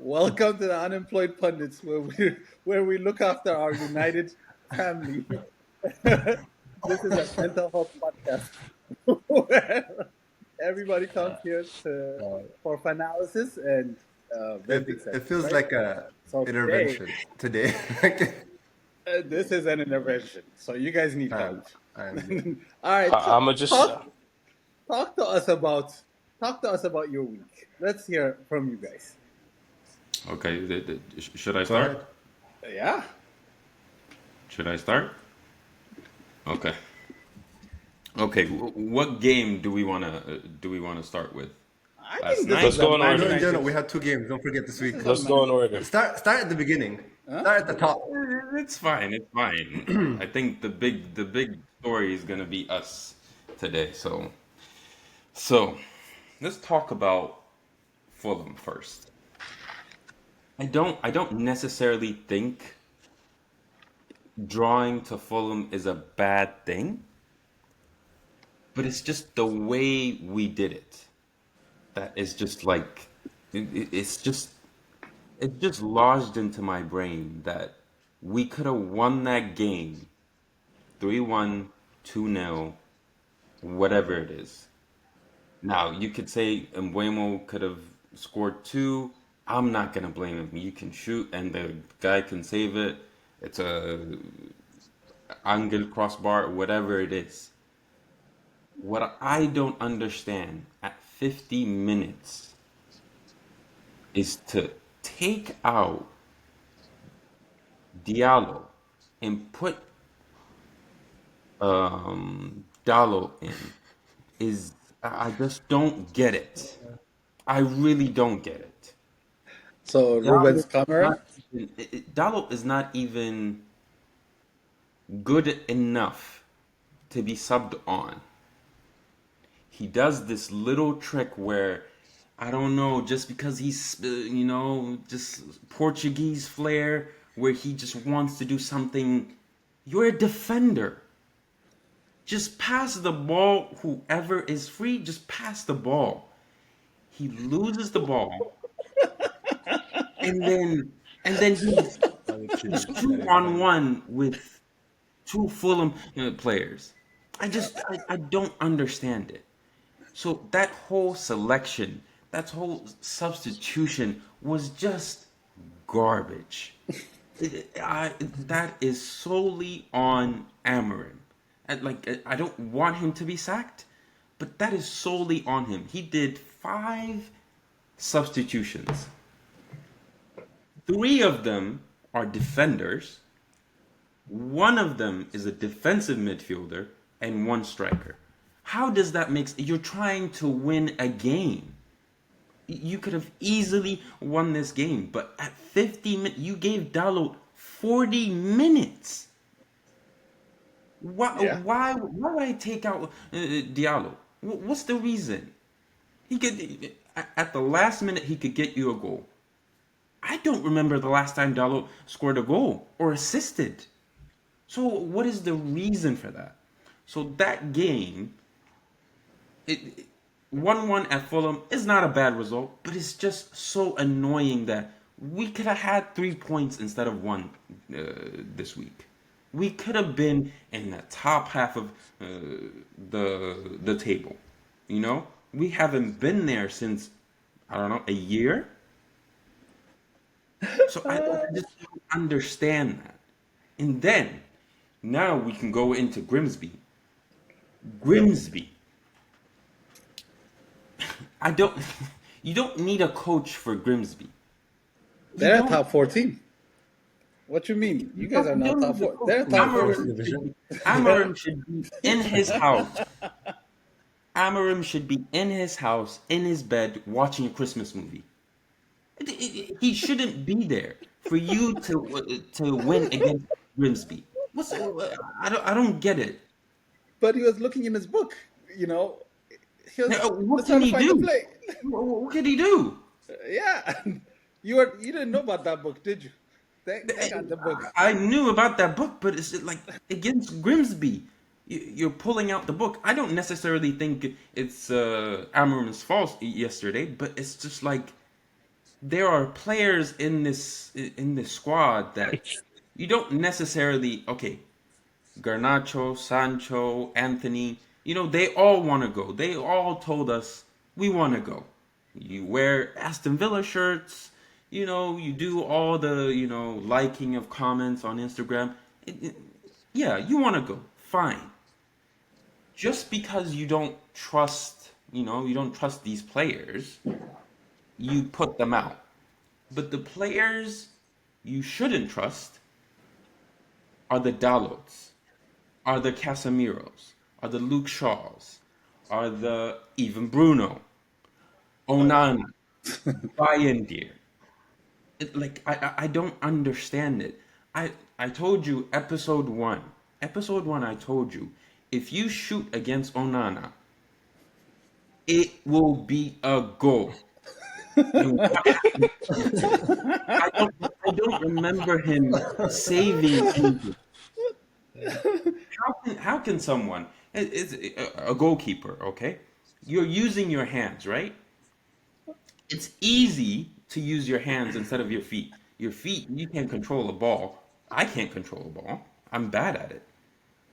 Welcome to the Unemployed Pundits, where we look after our united family. This is a mental health podcast where everybody comes here for analysis and venting It sessions, feels right? like a So today, intervention today. this is an intervention. So you guys need help. I'm good. All right, I'm gonna just talk talk to us about talk to us about your week. Let's hear from you guys. Okay, should I Go ahead. start? Yeah, Should I start? Okay. Okay, what game do we wanna start with? I Last think this night? is let's a go in Man No, order. in general, United. we had two games. Don't forget this This week. is a Let's Man go in United. order. Start at the beginning. Huh? Start at the top. It's fine, it's fine. I think the big story is gonna be us today. So let's talk about Fulham first. I don't necessarily think drawing to Fulham is a bad thing, but it's just the way we did it that is just like it's just lodged into my brain that we could have won that game 3-1, 2-0, whatever it is. Now, you could say Embuemo could have scored two. I'm not gonna blame him. You can shoot and the guy can save it. It's a angle crossbar, whatever it is. What I don't understand at 50 minutes is to take out Diallo and put Dallo in is I just don't get it. I really don't get it. So Dallo Ruben's is Cameron. not Dallo is not even good enough to be subbed on. He does this little trick where I don't know, just because he's just Portuguese flair, where he just wants to do something. You're a defender. Just pass the ball. Whoever is free, just pass the ball. He loses the ball, and then I would shoot he's it two better in on time. one with two Fulham players. I don't understand it. So that whole selection, that whole substitution was just garbage. That is solely on Amorim. I don't want him to be sacked, but that is solely on him. He did 5 substitutions. 3 of them are defenders. One of them is a defensive midfielder and one striker. How does that make sense? You're trying to win a game. You could have easily won this game, but at 50 minutes, you gave Dalot 40 minutes. Why, Yeah. why would I take out Diallo? What's the reason? He could, at the last minute, he could get you a goal. I don't remember the last time Dalot scored a goal or assisted. So what is the reason for that? So that game, it 1-1 at Fulham is not a bad result, but it's just so annoying that we could have had 3 points instead of one this week. We could have been in the top half of the table. We haven't been there since I don't know, a year. So I just don't understand that. And then now we can go into Grimsby. Grimsby. I don't. You don't need a coach for Grimsby. You They're a don't. top 14. What you mean? You guys are You not don't top need a 4. coach. They're top First 14. division. They're, Amorim should be in his house. Amorim should be in his house, in his bed, watching a Christmas movie. He shouldn't be there for you to win against Grimsby. I don't get it. but he was looking in his book. You know, he What was can trying to he find the do? play. What can he do? Yeah, you didn't know about that book, did you? They got the book. I knew about that book, but it's like against Grimsby, you're pulling out the book. I don't necessarily think it's Amorim's fault yesterday, but it's just like there are players in this squad that you don't necessarily okay. Garnacho, Sancho, Anthony, they all want to go. They all told us we want to go. You wear Aston Villa shirts, you do all the, liking of comments on Instagram. Yeah, you want to go. Fine. Just because you don't trust these players, you put them out. But the players you shouldn't trust are the Dalots, are the Casemiros, are the Luke Shaws, are the even Bruno, Onana, Bayern Gear. Like I don't understand it. I told you episode one. Episode one I told you if you shoot against Onana, it will be a goal. And what happened? I don't remember him saving anything. How can someone it's a goalkeeper, okay? You're using your hands, right? It's easy to use your hands instead of your feet. Your feet, you can't control a ball. I can't control a ball. I'm bad at it.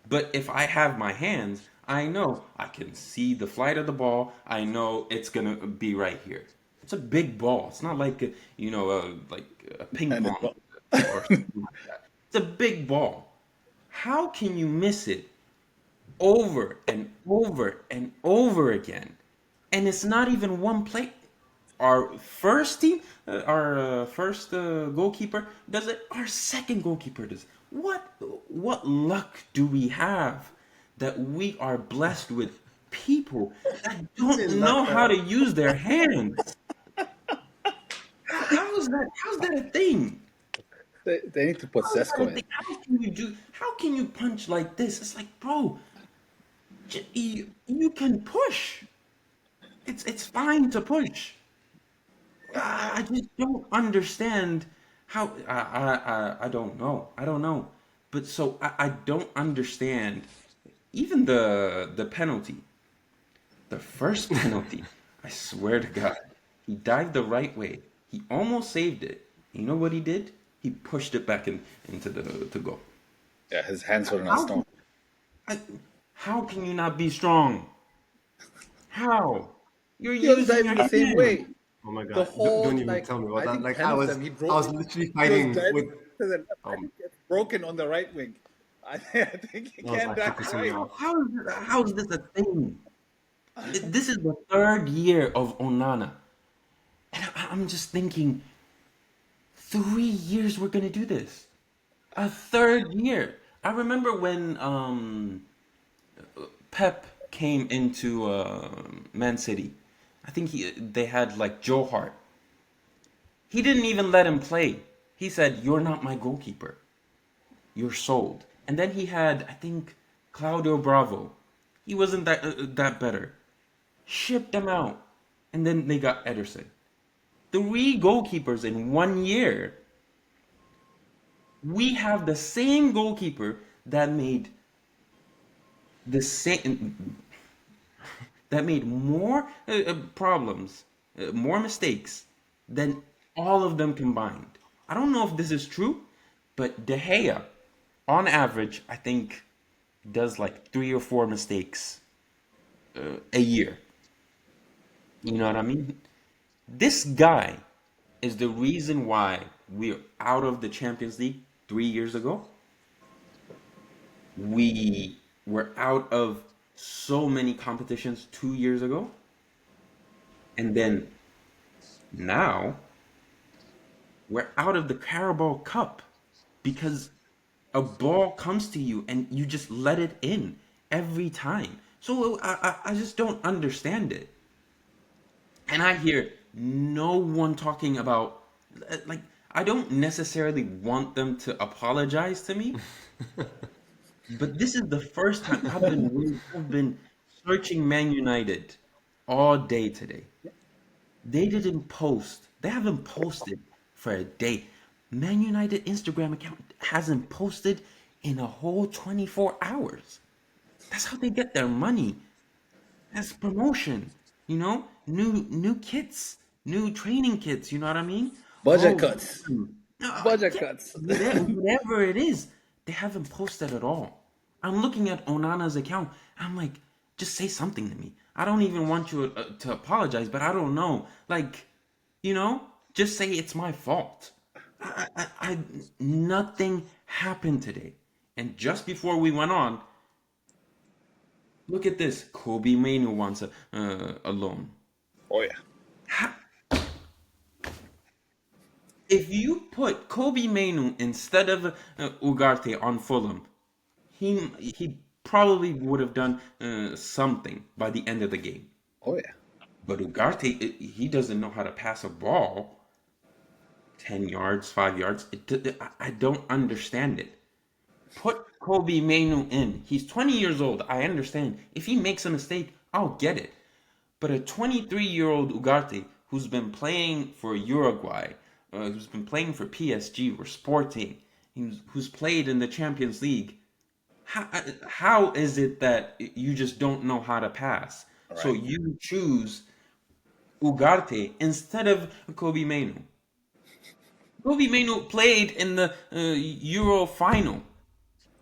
But if I have my hands, I know I can see the flight of the ball. I know it's gonna be right here. It's a big ball. It's not like like a ping And pong or something like that. It's a big ball. How can you miss it over and over and over again? And it's not even one play. Our first team, our first goalkeeper does it. Our second goalkeeper does. What luck do we have that we are blessed with people that don't know how to use their hands? How's that a thing? they need to put How's that Sesko a in. thing? How can you punch like this? It's like, bro, you can push. It's fine to push. I just don't understand how. I don't know. I don't know. But so I don't understand even the penalty, the first penalty. I swear to God, he dived the right way. He almost saved it. You know what he did? He pushed it back into the to go. Yeah, his hands were not How can strong. I, how can you not be strong? How? You're He was using diving your the same hand. way. Oh my The god! whole Don't even like tell me about I that. think Like 10 of them I was literally he was fighting with. diving to the left. I Um, think it's broken on the right wing. I think he I was can't like dive focusing me right. off. How's this a thing? This is the third year of Onana. And I'm just thinking, 3 years we're gonna do this. A third year. I remember when Pep came into Man City. I think they had like Joe Hart. He didn't even let him play. He said, "You're not my goalkeeper. You're sold." And then he had, I think, Claudio Bravo. He wasn't that better. Shipped them out, and then they got Ederson. Three goalkeepers in 1 year. We have the same goalkeeper that made the same that made more problems, more mistakes than all of them combined. I don't know if this is true, but De Gea, on average, I think does like 3 or 4 mistakes a year. You know what I mean? This guy is the reason why we're out of the Champions League 3 years ago. We were out of so many competitions 2 years ago. And then now we're out of the Carabao Cup because a ball comes to you and you just let it in every time. So I just don't understand it. And I hear no one talking about like I don't necessarily want them to apologize to me, but this is the first time I've been searching Man United all day today. They didn't post. They haven't posted for a day. Man United Instagram account hasn't posted in a whole 24 hours. That's how they get their money. That's promotion. New kits, new training kits. You know what I mean? Budget Oh, cuts. no, Budget yeah, cuts. whatever it is, they haven't posted at all. I'm looking at Onana's account. I'm like, just say something to me. I don't even want you to apologize, but I don't know. Like, you know, just say it's my fault. Nothing happened today. And just before we went on, look at this. Kobe Mainu wants a loan. Oh yeah. Ha- If you put Kobe Mainu instead of Ugarte on Fulham, he probably would have done something by the end of the game. Oh yeah. But Ugarte, he doesn't know how to pass a ball 10 yards, 5 yards. I don't understand it. Put Kobe Mainu in. He's 20 years old. I understand. If he makes a mistake, I'll get it. But a 23-year-old Ugarte who's been playing for Uruguay, who's been playing for PSG or Sporting, who's played in the Champions League, how is it that you just don't know how to pass? All So right. you choose Ugarte instead of Kobe Mainu. Kobe Mainu played in the Euro final.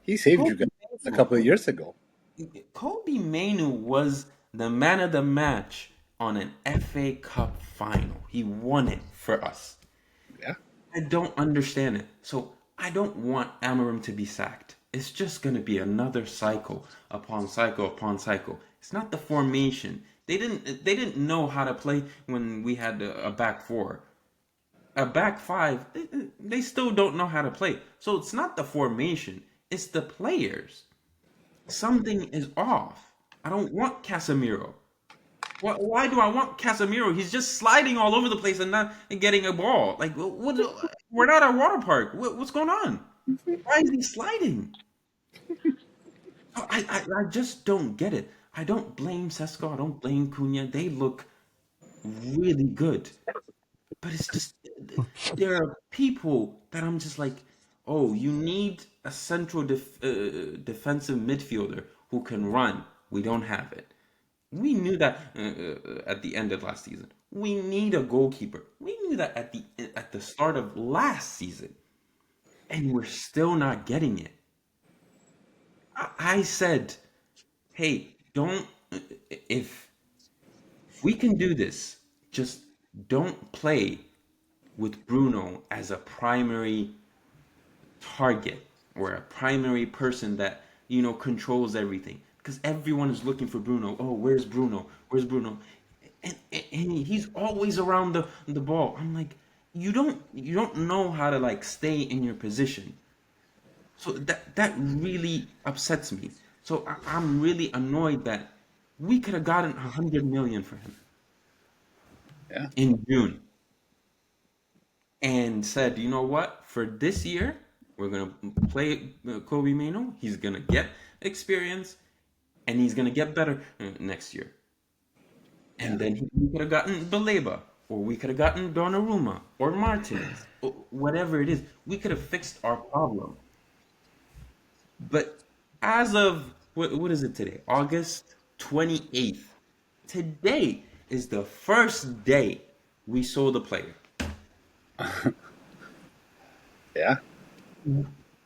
He saved you Kobe guys a Mainu, couple of years ago. Kobe Mainu was the man of the match on an FA Cup final. He won it for us. Yeah. I don't understand it. So I don't want Amorim to be sacked. It's just going to be another cycle upon cycle upon cycle. It's not the formation. They didn't know how to play when we had a back four. A back five, they still don't know how to play. So it's not the formation, it's the players. Something is off. I don't want Casemiro. Why do I want Casemiro? He's just sliding all over the place and not getting a ball. Like, what? We're not at a water park. What's going on? Why is he sliding? I just don't get it. I don't blame Sesko. I don't blame Cunha. They look really good. But it's just, there are people that I'm just like, oh, you need a central defensive midfielder who can run. We don't have it. We knew that at the end of last season. We need a goalkeeper. We knew that at the start of last season, and we're still not getting it. I said, hey, don't if we can do this, just don't play with Bruno as a primary target or a primary person that controls everything, because everyone is looking for Bruno. Oh, where's Bruno? Where's Bruno? And he's always around the ball. I'm like, you don't know how to like stay in your position. So that really upsets me. So I'm really annoyed that we could have gotten 100 million for him Yeah. in June and said, you know what? For this year, we're gonna play Kobe Mano. He's gonna get experience, and he's gonna get better next year. And then we could have gotten Baleba, or we could have gotten Donnarumma, or Martinez, or whatever it is. We could have fixed our problem. But as of what is it today? August 28th. Today is the first day we sold the player. Yeah.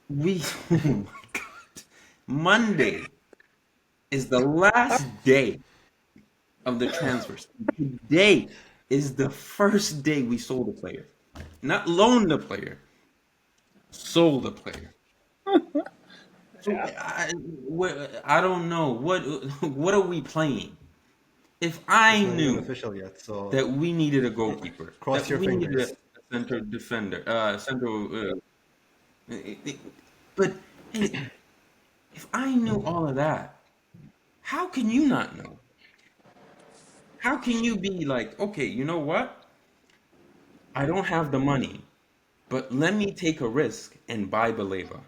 We oh my god. Monday is the last day of the transfers. Today is the first day we sold the player. Not loaned the player. Sold the player. So I don't know what are we playing? If I It's not even knew official yet, so that we needed a goalkeeper, cross that your we needed fingers. a center defender, but hey, if I knew all of that, how can you not know? How can you be like, okay, you know what? I don't have the money, but let me take a risk and buy Baleba,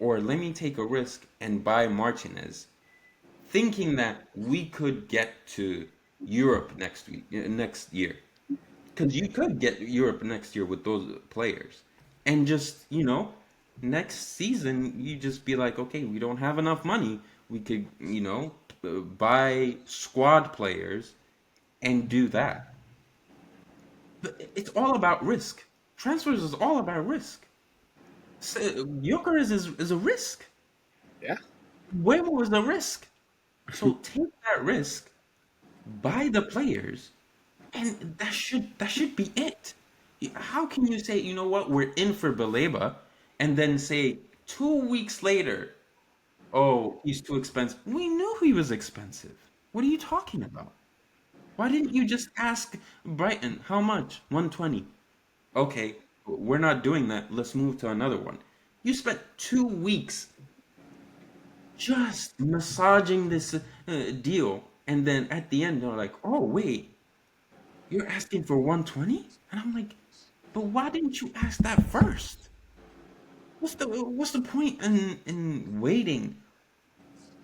or let me take a risk and buy Martinez, thinking that we could get to Europe next year. Because you could get Europe next year with those players. And just, next season, you just be like, okay, we don't have enough money. We could, buy squad players and do that. But it's all about risk. Transfers is all about risk. Gyökeres is a risk. Yeah. Wemo is a risk. So take that risk, buy the players, and that should be it. How can you say, you know what, we're in for Baleba, and then say 2 weeks later, oh, he's too expensive? We knew he was expensive. What are you talking about? Why didn't you just ask Brighton how much? 120. Okay, we're not doing that. Let's move to another one. You spent 2 weeks just massaging this deal, and then at the end they're like, "Oh wait, you're asking for 120?" And I'm like, "But why didn't you ask that first? What's the point in waiting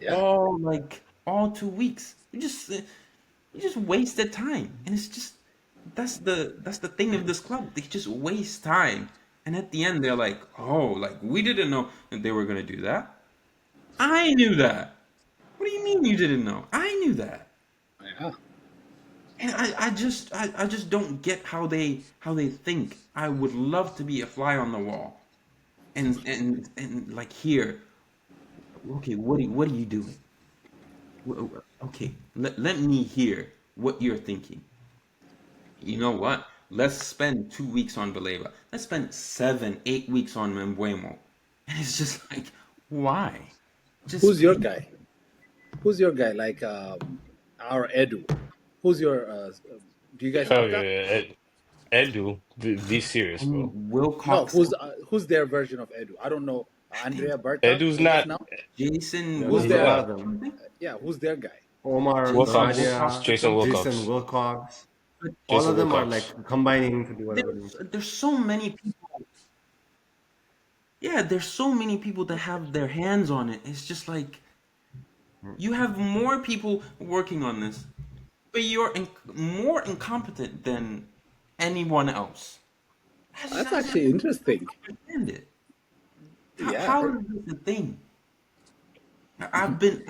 Yeah. all 2 weeks? You just wasted time, and it's just that's the thing of this club. They just waste time, and at the end they're like, "Oh, like we didn't know that they were gonna do that. I knew that." What do you mean you didn't know? I knew that. Yeah. And I just don't get how they think. I would love to be a fly on the wall and like here. Okay, what are you doing? Okay, let me hear what you're thinking. You know what? Let's spend 2 weeks on Baleba. Let's spend 7, 8 weeks on Membuemo. And it's just like, why? Who's Just your guy? Who's your guy? Like our Edu. Who's your? Do you guys Oh have that? yeah, Edu, be serious, bro. No. Wilcox, Who's their version of Edu? I don't know. I think Andrea Berta Edu's as of not. now. Jason Yeah, Who's there's a their? lot Yeah, of them. something? Yeah. Who's their guy? Omar Jason Wilcox, Wilcox Baradia, Jason something? Jason Wilcox, Wilcox. But All Jason of them are like Wilcox. combining to do whatever they need. there's so many people. Yeah, there's so many people that have their hands on it. It's just like you have more people working on this, but you're more incompetent than anyone else. That's I just actually interesting. don't understand it. How, Yeah. how is this a thing? I've been.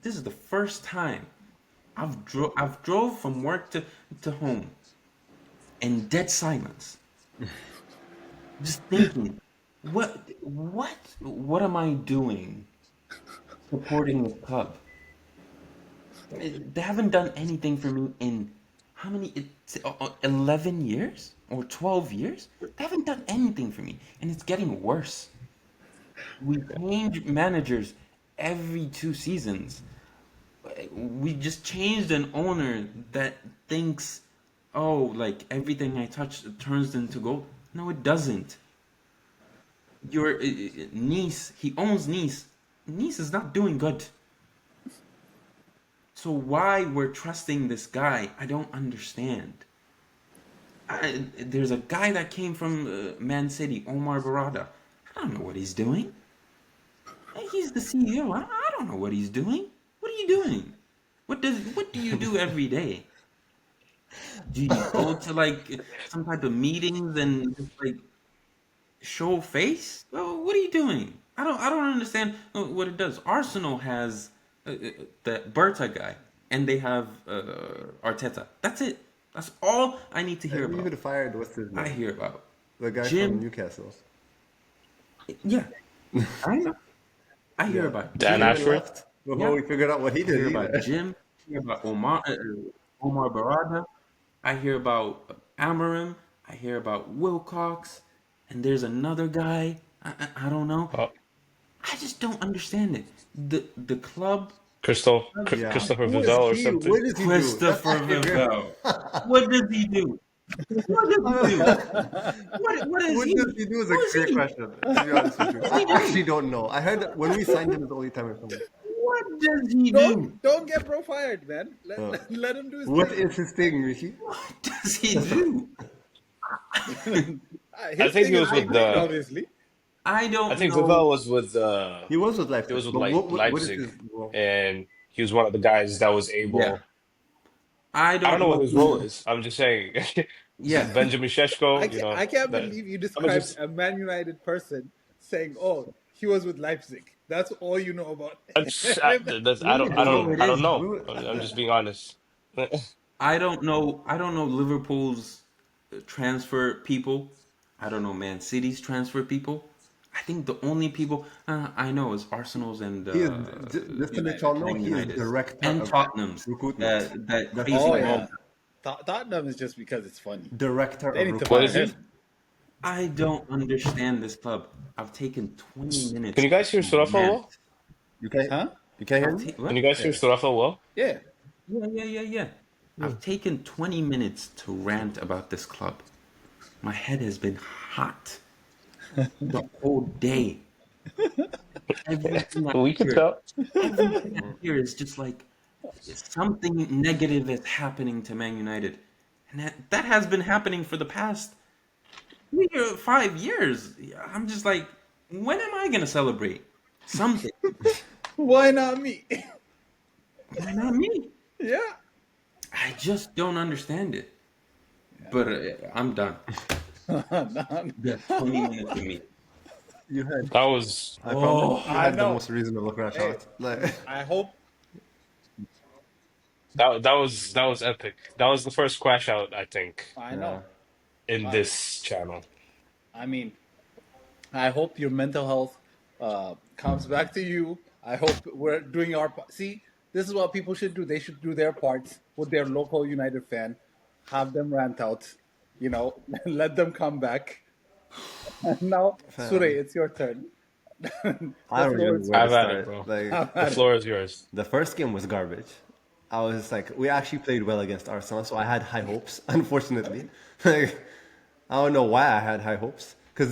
This is the first time I've drove from work to home in dead silence, just thinking, what am I doing supporting this club? They haven't done anything for me in how many? It's 11 years or 12 years. They haven't done anything for me, and it's getting worse. We change managers every 2 seasons. We just changed an owner that thinks, oh, like everything I touch turns into gold. No, it doesn't. Your niece, he owns Nice. Nice is not doing good. So why we're trusting this guy, I don't understand. There's a guy that came from Man City, Omar Barada. I don't know what he's doing. He's the CEO. I don't know what he's doing. What are you doing? What do you do every day? Do you go to like some type of meetings and just like show face? Well, what are you doing? I don't understand what it does. Arsenal has the Berta guy, and they have Arteta. That's it. That's all I need to hear We about. even fired what's his I name? hear about The guy from Jim. Newcastle. Yeah, I know. I hear Yeah. about Dan Jim. He Ashford. left before Yeah, we figured out what he I hear did about either. Jim. I hear about Omar Barada. I hear about Amorim. I hear about Wilcox, and there's another guy. I don't know. Oh, I just don't understand it. The club, Yeah. Christopher Who is Vizell or he? something. What does he do? That's Christopher actually very... Vivell. What does he do? What does he do? What is What he? does he do is Who a is great he? question, to be honest with you. What does I he actually do? don't know. I heard that when we signed him is the only time I told him. What does he Don't do? don't get bro fired, man. Uh, Let him do his what thing. is his thing, Rishi? What does he do? I His think thing he is was being with paid, the. obviously. I I don't think Vizell know. was with He was with it was Leipzig, with but like what is Leipzig, his role? and he was one of the guys that was Yeah, able. I I don't don't know what know his role who. is. I'm just saying, Yeah, Benjamin Sheshko. I can't That. believe you I'm described just. a Man United person saying, "Oh, he was with Leipzig." That's all you know about him. That's, We would I know. so don't. it I don't is. know. We would, I'm yeah. just being honest. I don't know. I don't know Liverpool's. transfer people. I don't know, Man City's transfer people. I think the only people I know is Arsenal's and He is just to let United. y'all know, Man he is United's director and of Tottenham's. recruitment. That That's his crazy Oh title. yeah, Mulder. Tottenham is just because it's funny. Director They of need to What fire is he? recruitment. him. I don't understand this club. I've taken 20 Can minutes you guys hear to Surafa rant. well? Huh? You can't hear I've me? taken Can what? you guys hear Yeah. Surafa well? Yeah. Yeah. I've taken 20 minutes to rant about this club. My head has been hot the whole day. Everything I We can hear, tell. everything I hear is just like something negative is happening to Man United, and that has been happening for the past 5 years. I'm just like, when am I gonna celebrate something? Why not me? Why not me? Yeah. I just don't understand it. But I'm done. That's 20 minutes of me. You had. That was I promise Oh, you I had the know. most reasonable crash Hey, out. Like, I hope that was epic. That was the first crash out, I think, I yeah. know. in But this channel. I mean, I hope your mental health comes back to you. I hope we're doing our part. See, this is what people should do. They should do their parts with their local United fan, have them rant out, let them come back. And now, Sure, Fam, it's your turn. I The don't floor even know is where to Have at it, start. bro. Like, have The at it. floor is yours. the first game was garbage. I was just like, we actually played well against Arsenal, so I had high hopes. Unfortunately, like, I don't know why I had high hopes because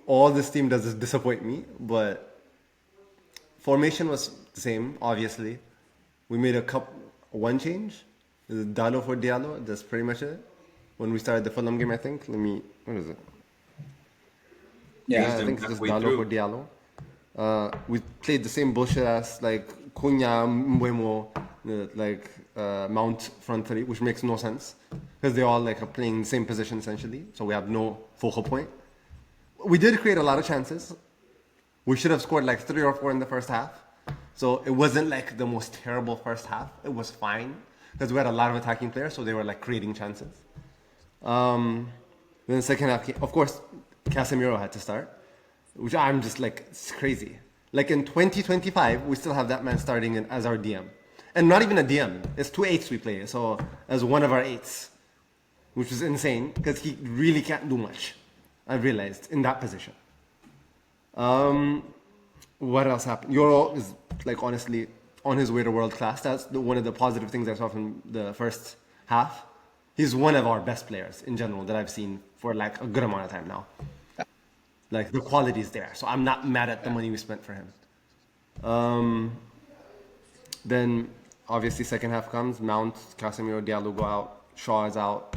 all this team does is disappoint me. But formation was the same, obviously. We made one change, Dalo for Diallo. That's pretty much it. When we started the Fulham game, I think. What is it? Yeah. Yeah, Eased I him think it's just halfway Dalo for through. Diallo. We played the same bullshit ass like Cunha, Mbeumo, Mount front three, which makes no sense because they all like are playing the same position essentially. So we have no focal point. We did create a lot of chances. We should have scored like 3 or 4 in the first half. So it wasn't like the most terrible first half. It was fine because we had a lot of attacking players, so they were like creating chances. Then the second half, of course, Casemiro had to start, which I'm just like, it's crazy. Like in 2025, we still have that man starting as our DM. And not even a DM, it's 2 8s we play, so as one of our 8s, which is insane because he really can't do much. I realized in that position. What else happened? Euro is like honestly on his way to world class. That's one of the positive things I saw from the first half. He's one of our best players in general that I've seen for like a good amount of time now. Like the quality is there, so I'm not mad at the money we spent for him. Then obviously second half comes, Mount, Casemiro, Diallo go out, Shaw is out.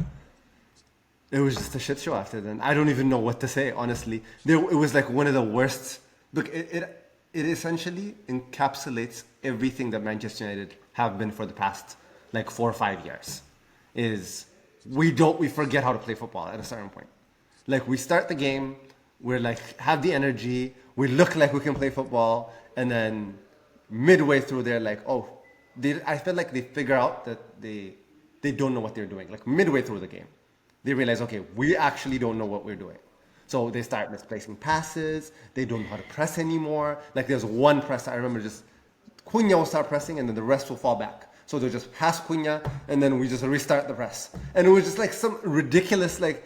It was just a shit show after then. I don't even know what to say, honestly. It was like one of the worst. Look, it essentially encapsulates everything that Manchester United have been for the past like 4 or 5 years. We forget how to play football at a certain point. Like we start the game, we're like have the energy, we look like we can play football, and then midway through they're like, oh, I feel like they figure out that they don't know what they're doing. Like midway through the game, they realize, okay, we actually don't know what we're doing. So they start misplacing passes. They don't know how to press anymore. Like there's one press I remember just Cunha will start pressing and then the rest will fall back. So they'll just pass Cunha and then we just restart the press. And it was just like some ridiculous, like,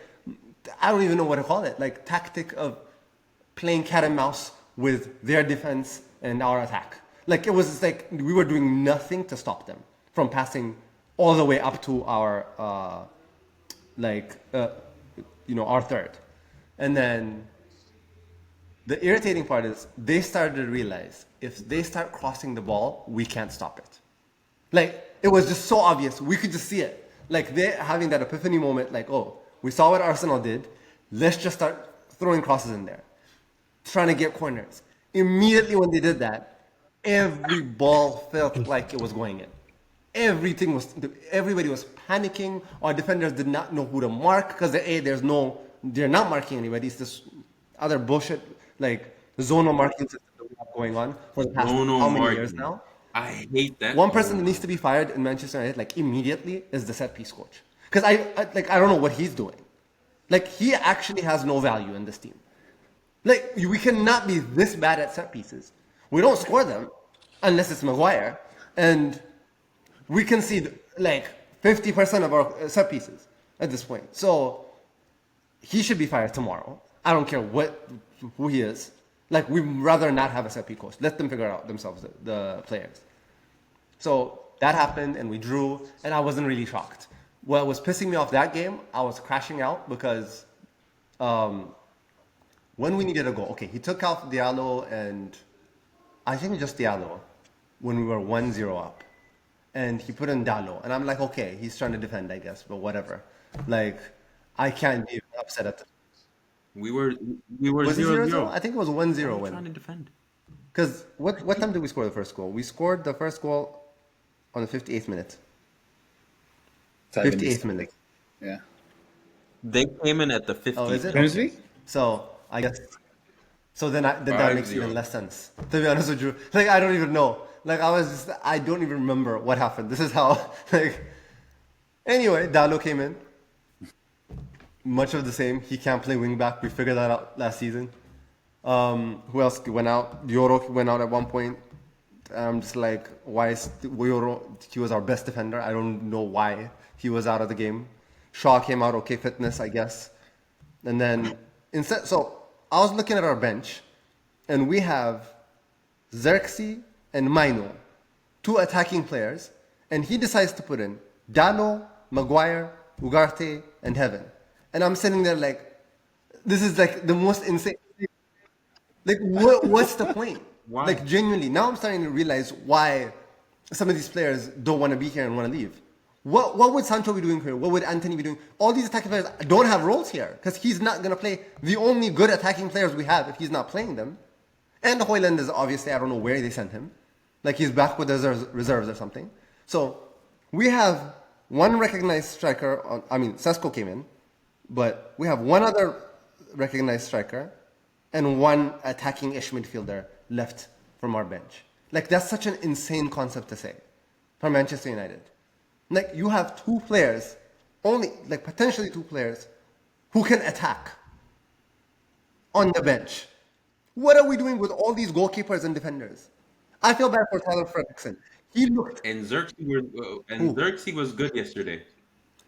I don't even know what to call it, like tactic of playing cat and mouse with their defense and our attack. Like it was just like we were doing nothing to stop them from passing all the way up to our our third. And then the irritating part is they started to realize if they start crossing the ball, we can't stop it. Like it was just so obvious. We could just see it. Like they're having that epiphany moment, like, oh, we saw what Arsenal did. Let's just start throwing crosses in there, trying to get corners. Immediately when they did that, every ball felt like it was going in. Everybody was panicking. Our defenders did not know who to mark because they're not marking anybody. It's this other bullshit like zonal marking system that we have going on for the past Bruno how many years Martin. now. I hate that. One person that needs to be fired in Manchester United like immediately is the set piece coach because I don't know what he's doing. Like, he actually has no value in this team. Like, we cannot be this bad at set pieces. We don't score them unless it's Maguire. And we concede like 50% of our set pieces at this point. So he should be fired tomorrow. I don't care who he is. Like, we'd rather not have a set piece coach. Let them figure it out themselves, the players. So that happened, and we drew, and I wasn't really shocked. What was pissing me off that game, I was crashing out because when we needed a goal, okay, he took out Diallo and I think just Diallo when we were 1-0 up. And he put in Diallo. And I'm like, okay, he's trying to defend, I guess, but whatever. Like, I can't be upset at the... We were Was it 0-0. 0-0? I think it was 1-0 Trying when... to defend. Because what time did we score the first goal? We scored the first goal on the 58th minute. 58th minute. Yeah. They came in at the 50th. Oh, is it? Champions League? So, I guess... So then that makes 5-0. even less sense, to be honest with you. Like, I don't even know. Like, I don't even remember what happened. This is how, like... Anyway, Dalo came in. Much of the same. He can't play wing back. We figured that out last season. Who else went out? Yoro went out at one point. I'm just like, why is Yoro? He was our best defender. I don't know why he was out of the game. Shaw came out, okay, fitness, I guess. And then instead, so I was looking at our bench, and we have Xerxes and Maino, two attacking players, and he decides to put in Dalo, Maguire, Ugarte, and Heaven. And I'm sitting there like, this is like the most insane. Like, what's the point? Why? Like, genuinely, now I'm starting to realize why some of these players don't want to be here and want to leave. What would Sancho be doing here? What would Anthony be doing? All these attacking players don't have roles here because he's not going to play the only good attacking players we have if he's not playing them. And Højlund is obviously, I don't know where they sent him. Like, he's back with the reserves or something. So we have one recognized striker. Sesko came in, but we have one other recognized striker and one attacking-ish midfielder left from our bench. Like, that's such an insane concept to say for Manchester United. Like, you have two players, potentially two players, who can attack on the bench. What are we doing with all these goalkeepers and defenders? I feel bad for Tyler Fredrickson. He looked... And Xerxes was good yesterday.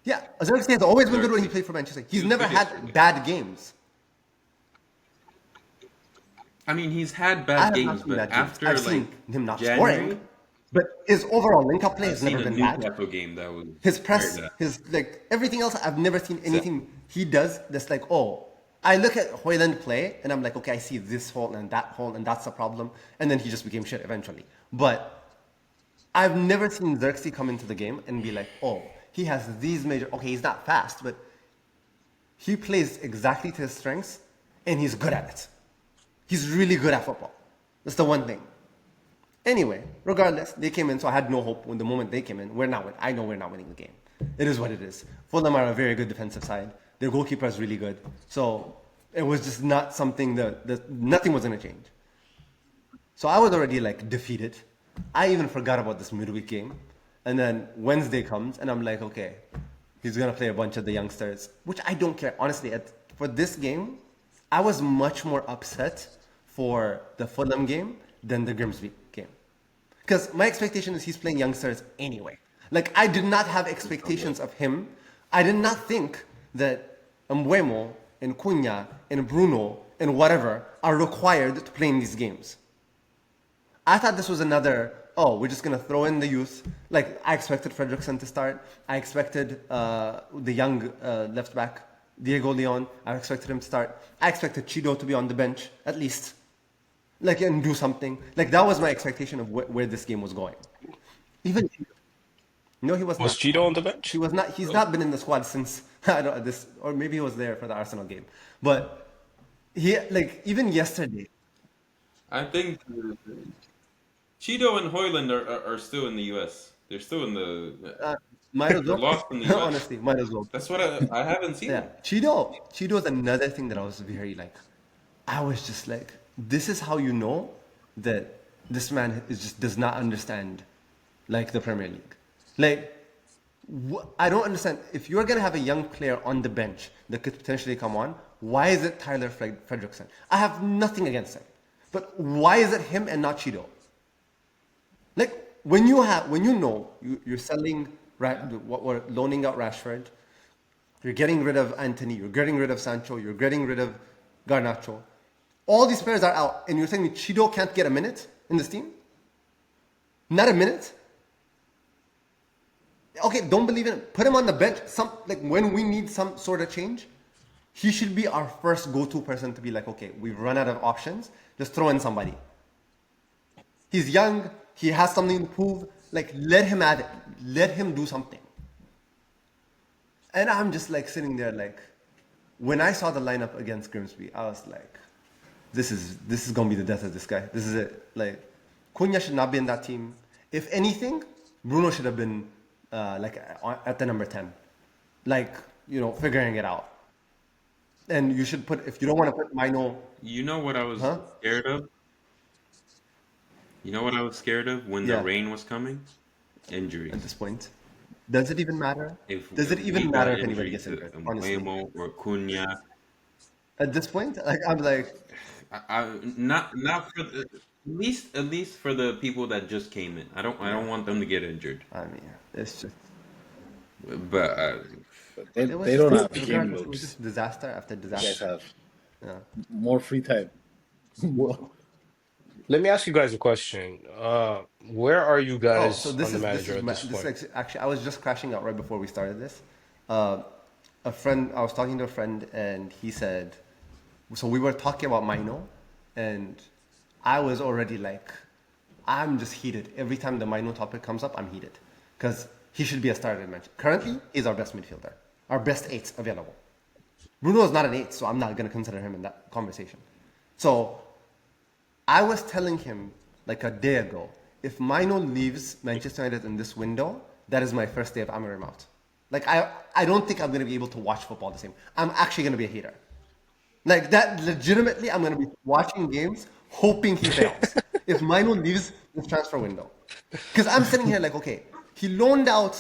Yeah, Xerxes has always been good when he played for Manchester. He's never had bad games. I mean, he's had I bad have games, not seen but bad games. after I've like seen him not January, scoring, but his overall link-up play I've has seen never a been bad. Newcastle game that was His press, very bad. his like everything else, I've never seen anything he does that's like, oh, I look at Højlund play and I'm like, okay, I see this hole and that's the problem, and then he just became shit eventually. But I've never seen Xerxes come into the game and be like, oh, he has these major. Okay, he's not fast, but he plays exactly to his strengths, and he's good at it. He's really good at football. That's the one thing. Anyway, regardless, they came in, so I had no hope when the moment they came in. I know we're not winning the game. It is what it is. Fulham are a very good defensive side. Their goalkeeper is really good. So it was just not something that nothing was going to change. So I was already like defeated. I even forgot about this midweek game. And then Wednesday comes, and I'm like, okay, he's going to play a bunch of the youngsters, which I don't care. Honestly, for this game, I was much more upset for the Fulham game than the Grimsby game. Because my expectation is he's playing youngsters anyway. Like, I did not have expectations of him. I did not think that Mbuemo and Cunha and Bruno and whatever are required to play in these games. I thought this was another, we're just going to throw in the youth. Like, I expected Fredrickson to start. I expected the young left back, Diego Leon. I expected him to start. I expected Chido to be on the bench, at least. Like, and do something. Like, that was my expectation of where this game was going. Even... No, he was not. Was Cheeto on the bench? He was not. He's not been in the squad since or maybe he was there for the Arsenal game. But he, like, even yesterday. I think Cheeto and Højlund are still in the U.S. They're still in the. Might as They're well. lost in the U.S. Honestly, might as well. That's what I haven't seen. Yeah, Cheeto is another thing that I was very like. I was just like, this is how you know that this man does not understand, like, the Premier League. Like, I don't understand. If you're going to have a young player on the bench that could potentially come on, why is it Tyler Fredrickson? I have nothing against him. But why is it him and not Cheeto? Like, when you know you're selling, what we're loaning out Rashford, you're getting rid of Anthony, you're getting rid of Sancho, you're getting rid of Garnacho. All these players are out, and you're telling me Cheeto can't get a minute in this team? Not a minute? Okay, don't believe in it. Put him on the bench. When we need some sort of change, he should be our first go-to person to be like, okay, we've run out of options. Just throw in somebody. He's young. He has something to prove. Like, let him at it. Let him do something. And I'm just like sitting there like, when I saw the lineup against Grimsby, I was like, this is gonna be the death of this guy. This is it. Like, Cunha should not be in that team. If anything, Bruno should have been at the number 10, figuring it out. And you should put, if you don't want to put Mino. You know what I was scared of? You know what I was scared of when the rain was coming? Injuries. At this point, does it even matter? Does it If even we matter got if anybody injury gets to injured? Honestly, Mbeumo or Cunha, at this point, like I'm like, not for the, at least for the people that just came in. I don't want them to get injured. I mean, it's just. But They It was don't just, have game regardless, it was loops. just disaster after You guys disaster. have Yeah. more free time. Let me ask you guys a question. Where are you Oh, so guys on this the is manager at this this point? is actually, I was just crashing out right before we started this. Uh, a friend, I was talking to a friend, and he said, so we were talking about Mino, and I was already like, I'm just heated. Every time the Mino topic comes up, I'm heated. Because he should be a starter in Manchester. Currently, he's our best midfielder. Our best eights available. Bruno is not an eight, so I'm not going to consider him in that conversation. So, I was telling him like a day ago, if Mino leaves Manchester United in this window, that is my first day of Amorim out. Like, I don't think I'm going to be able to watch football the same. I'm actually going to be a hater. Like, that, legitimately, I'm going to be watching games hoping he fails. If Mino leaves this transfer window. Because I'm sitting here like, okay, he loaned out,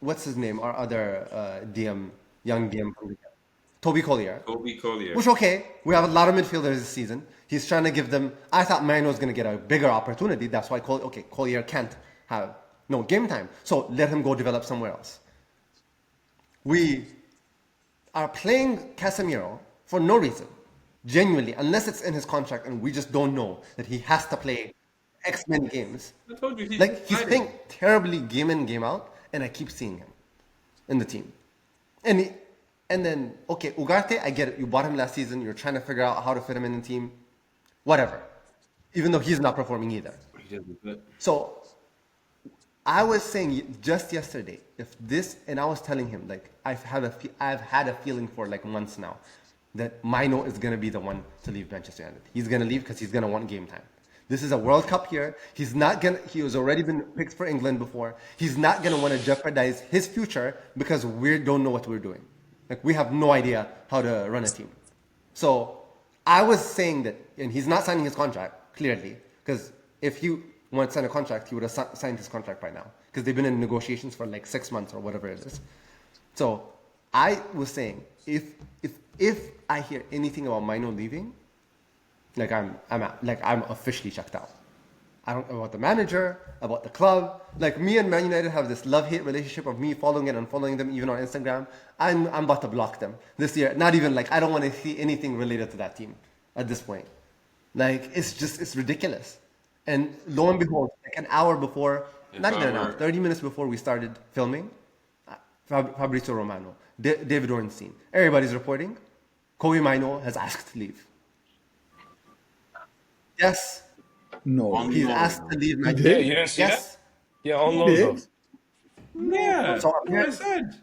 what's his name, our other young DM from the Toby Collier. Toby Collier. Which, okay, we have a lot of midfielders this season. He's trying to give them. I thought Mino was going to get a bigger opportunity. That's why Collier can't have no game time. So let him go develop somewhere else. We are playing Casemiro for no reason, genuinely, unless it's in his contract and we just don't know that he has to play X many games. I told you Like, he's playing terribly game in, game out, and I keep seeing him in the team. And then, okay, Ugarte, I get it. You bought him last season. You're trying to figure out how to fit him in the team. Whatever. Even though he's not performing either. He doesn't fit. So, I was saying just yesterday, and I was telling him, like, I've had a feeling for like months now that Mino is going to be the one to leave Manchester United. He's going to leave because he's going to want game time. This is a World Cup here. He has already been picked for England before. He's not going to want to jeopardize his future because we don't know what we're doing. Like, we have no idea how to run a team. So I was saying that, and he's not signing his contract, clearly, because if he wanted to sign a contract, he would have signed his contract by now, because they've been in negotiations for like 6 months or whatever it is. So I was saying, if I hear anything about Mino leaving, like I'm officially checked out. I don't know about the manager, about the club. Like, me and Man United have this love-hate relationship of me following and unfollowing them, even on Instagram. I'm about to block them this year. Not even like, I don't want to see anything related to that team at this point. Like, it's ridiculous. And lo and behold, like an hour before, not even an hour, 30 minutes before we started filming, Fabrizio Romano, David Ornstein, everybody's reporting, Kobe Mino has asked to leave. Yes. No. He's asked to leave Yeah, Nigeria. you didn't see Yes. that? Yeah, on He loan did? though. Yeah, So, that's what I said.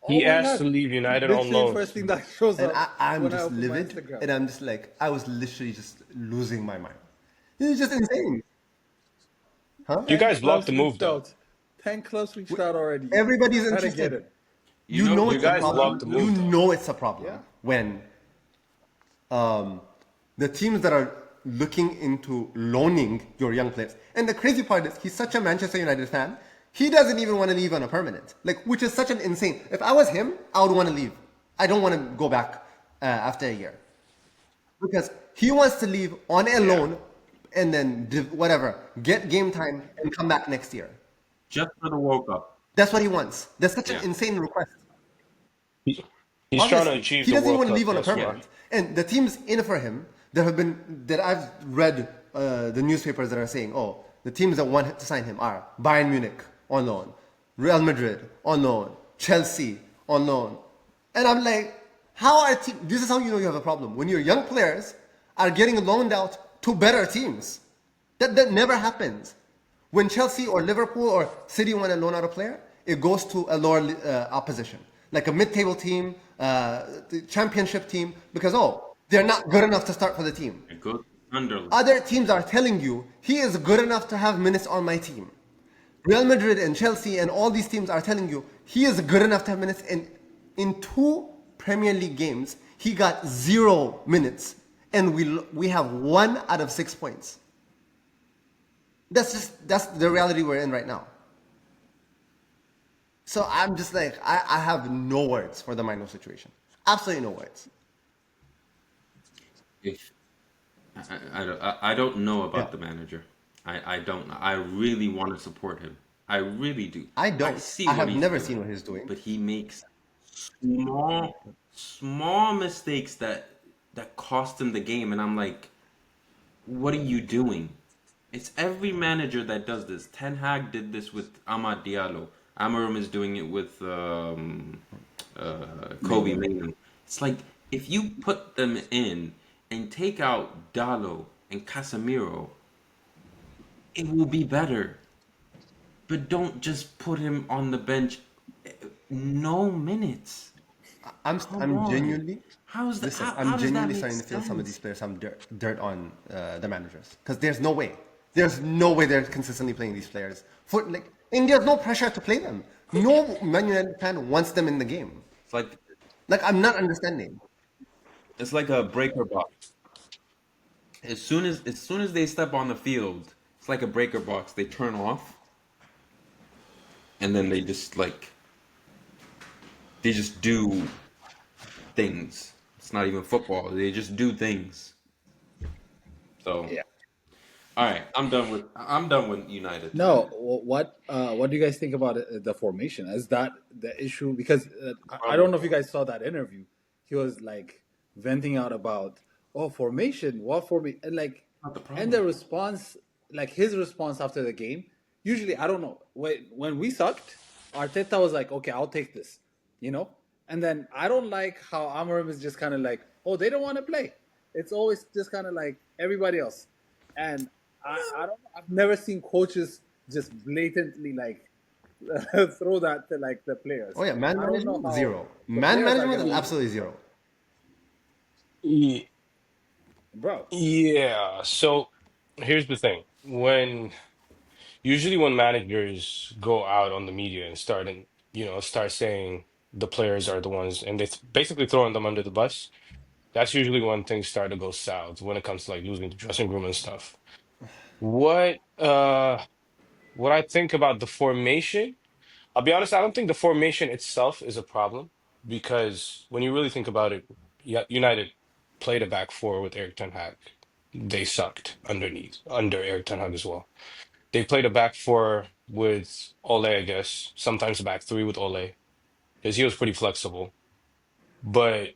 He Oh my asked God. to leave United on Literally loan. first thing that shows and up I'm when I just open my livid, Instagram. and I'm just like, I was literally just losing my mind. It's just insane. Huh? You 10 guys blocked clubs the move reached though. out. 10 clubs reached out already. Everybody's Try to get interested. it. You know You it's a guys blocked problem. the You move though. know it's a problem Yeah. when the teams that are looking into loaning your young players. And the crazy part is, he's such a Manchester United fan. He doesn't even want to leave on a permanent, like, which is such an insane. If I was him, I would want to leave. I don't want to go back after a year because he wants to leave on a loan and then whatever, get game time and come back next year. Just for the World Cup. That's what he wants. That's such an Yeah. insane request. He's trying to Obviously, achieve he the doesn't World want to Cup. leave on a That's why. permanent. And the teams in for him that I've read the newspapers that are saying, oh, the teams that want to sign him are Bayern Munich on loan, Real Madrid on loan, Chelsea on loan. And I'm like, this is how you know you have a problem. When your young players are getting loaned out to better teams. That never happens. When Chelsea or Liverpool or City want to loan out a player, it goes to a lower opposition, like a mid-table team, the championship team, because they're not good enough to start for the team. It goes under. Other teams are telling you he is good enough to have minutes on my team. Real Madrid and Chelsea and all these teams are telling you he is good enough to have minutes. And in 2 Premier League games, he got 0 minutes, and we have 1 out of 6 points. That's the reality we're in right now. So I'm just like, I have no words for the Mino situation. Absolutely no words. If I don't know about the manager. I don't. I really want to support him. I really do. I don't. see I what have he's never doing, seen what he's doing. but he makes small mistakes that cost him the game, and I'm like, what are you doing? It's every manager that does this. Ten Hag did this with Amad Diallo. Amorim is doing it with Kobe Manu. It's like, if you put them in and take out Dallo and Casemiro, it will be better. But don't just put him on the bench. No minutes. I'm on. genuinely. How's that? Listen, How I'm does that genuinely make starting to feel some of sense? these players some dirt on the managers, because there's no way. There's no way they're consistently playing these players. India's no pressure to play them. No Man United fan wants them in the game. It's like I'm not understanding. it's like a breaker box. As soon as they step on the field, it's like a breaker box. They turn off, and then they just do things. It's not even football. They just do things. So Yeah. all right, I'm done with United. No, what do you guys think about the formation? Is that the issue? Because I don't know if you guys saw that interview. He was like venting out about formation, what formation, and Not the problem. and the response, like his response after the game. Usually, I don't know when we sucked, Arteta was like, okay, I'll take this, and then I don't like how Amorim is just kind of like, they don't want to play. It's always just kind of like everybody else, and I don't. I've never seen coaches just blatantly throw that to the players. Oh yeah, man I don't know management how zero. the Man players are management is gonna- absolutely zero. bro. Yeah. So here's the thing. Usually when managers go out on the media and start saying the players are the ones, and they basically throwing them under the bus, that's usually when things start to go south when it comes to losing the dressing room and stuff. What I think about the formation, I'll be honest, I don't think the formation itself is a problem, because when you really think about it, United played a back four with Eric Ten Hag. They sucked under Eric Ten Hag as well. They played a back four with Ole, I guess, sometimes a back three with Ole, because he was pretty flexible. But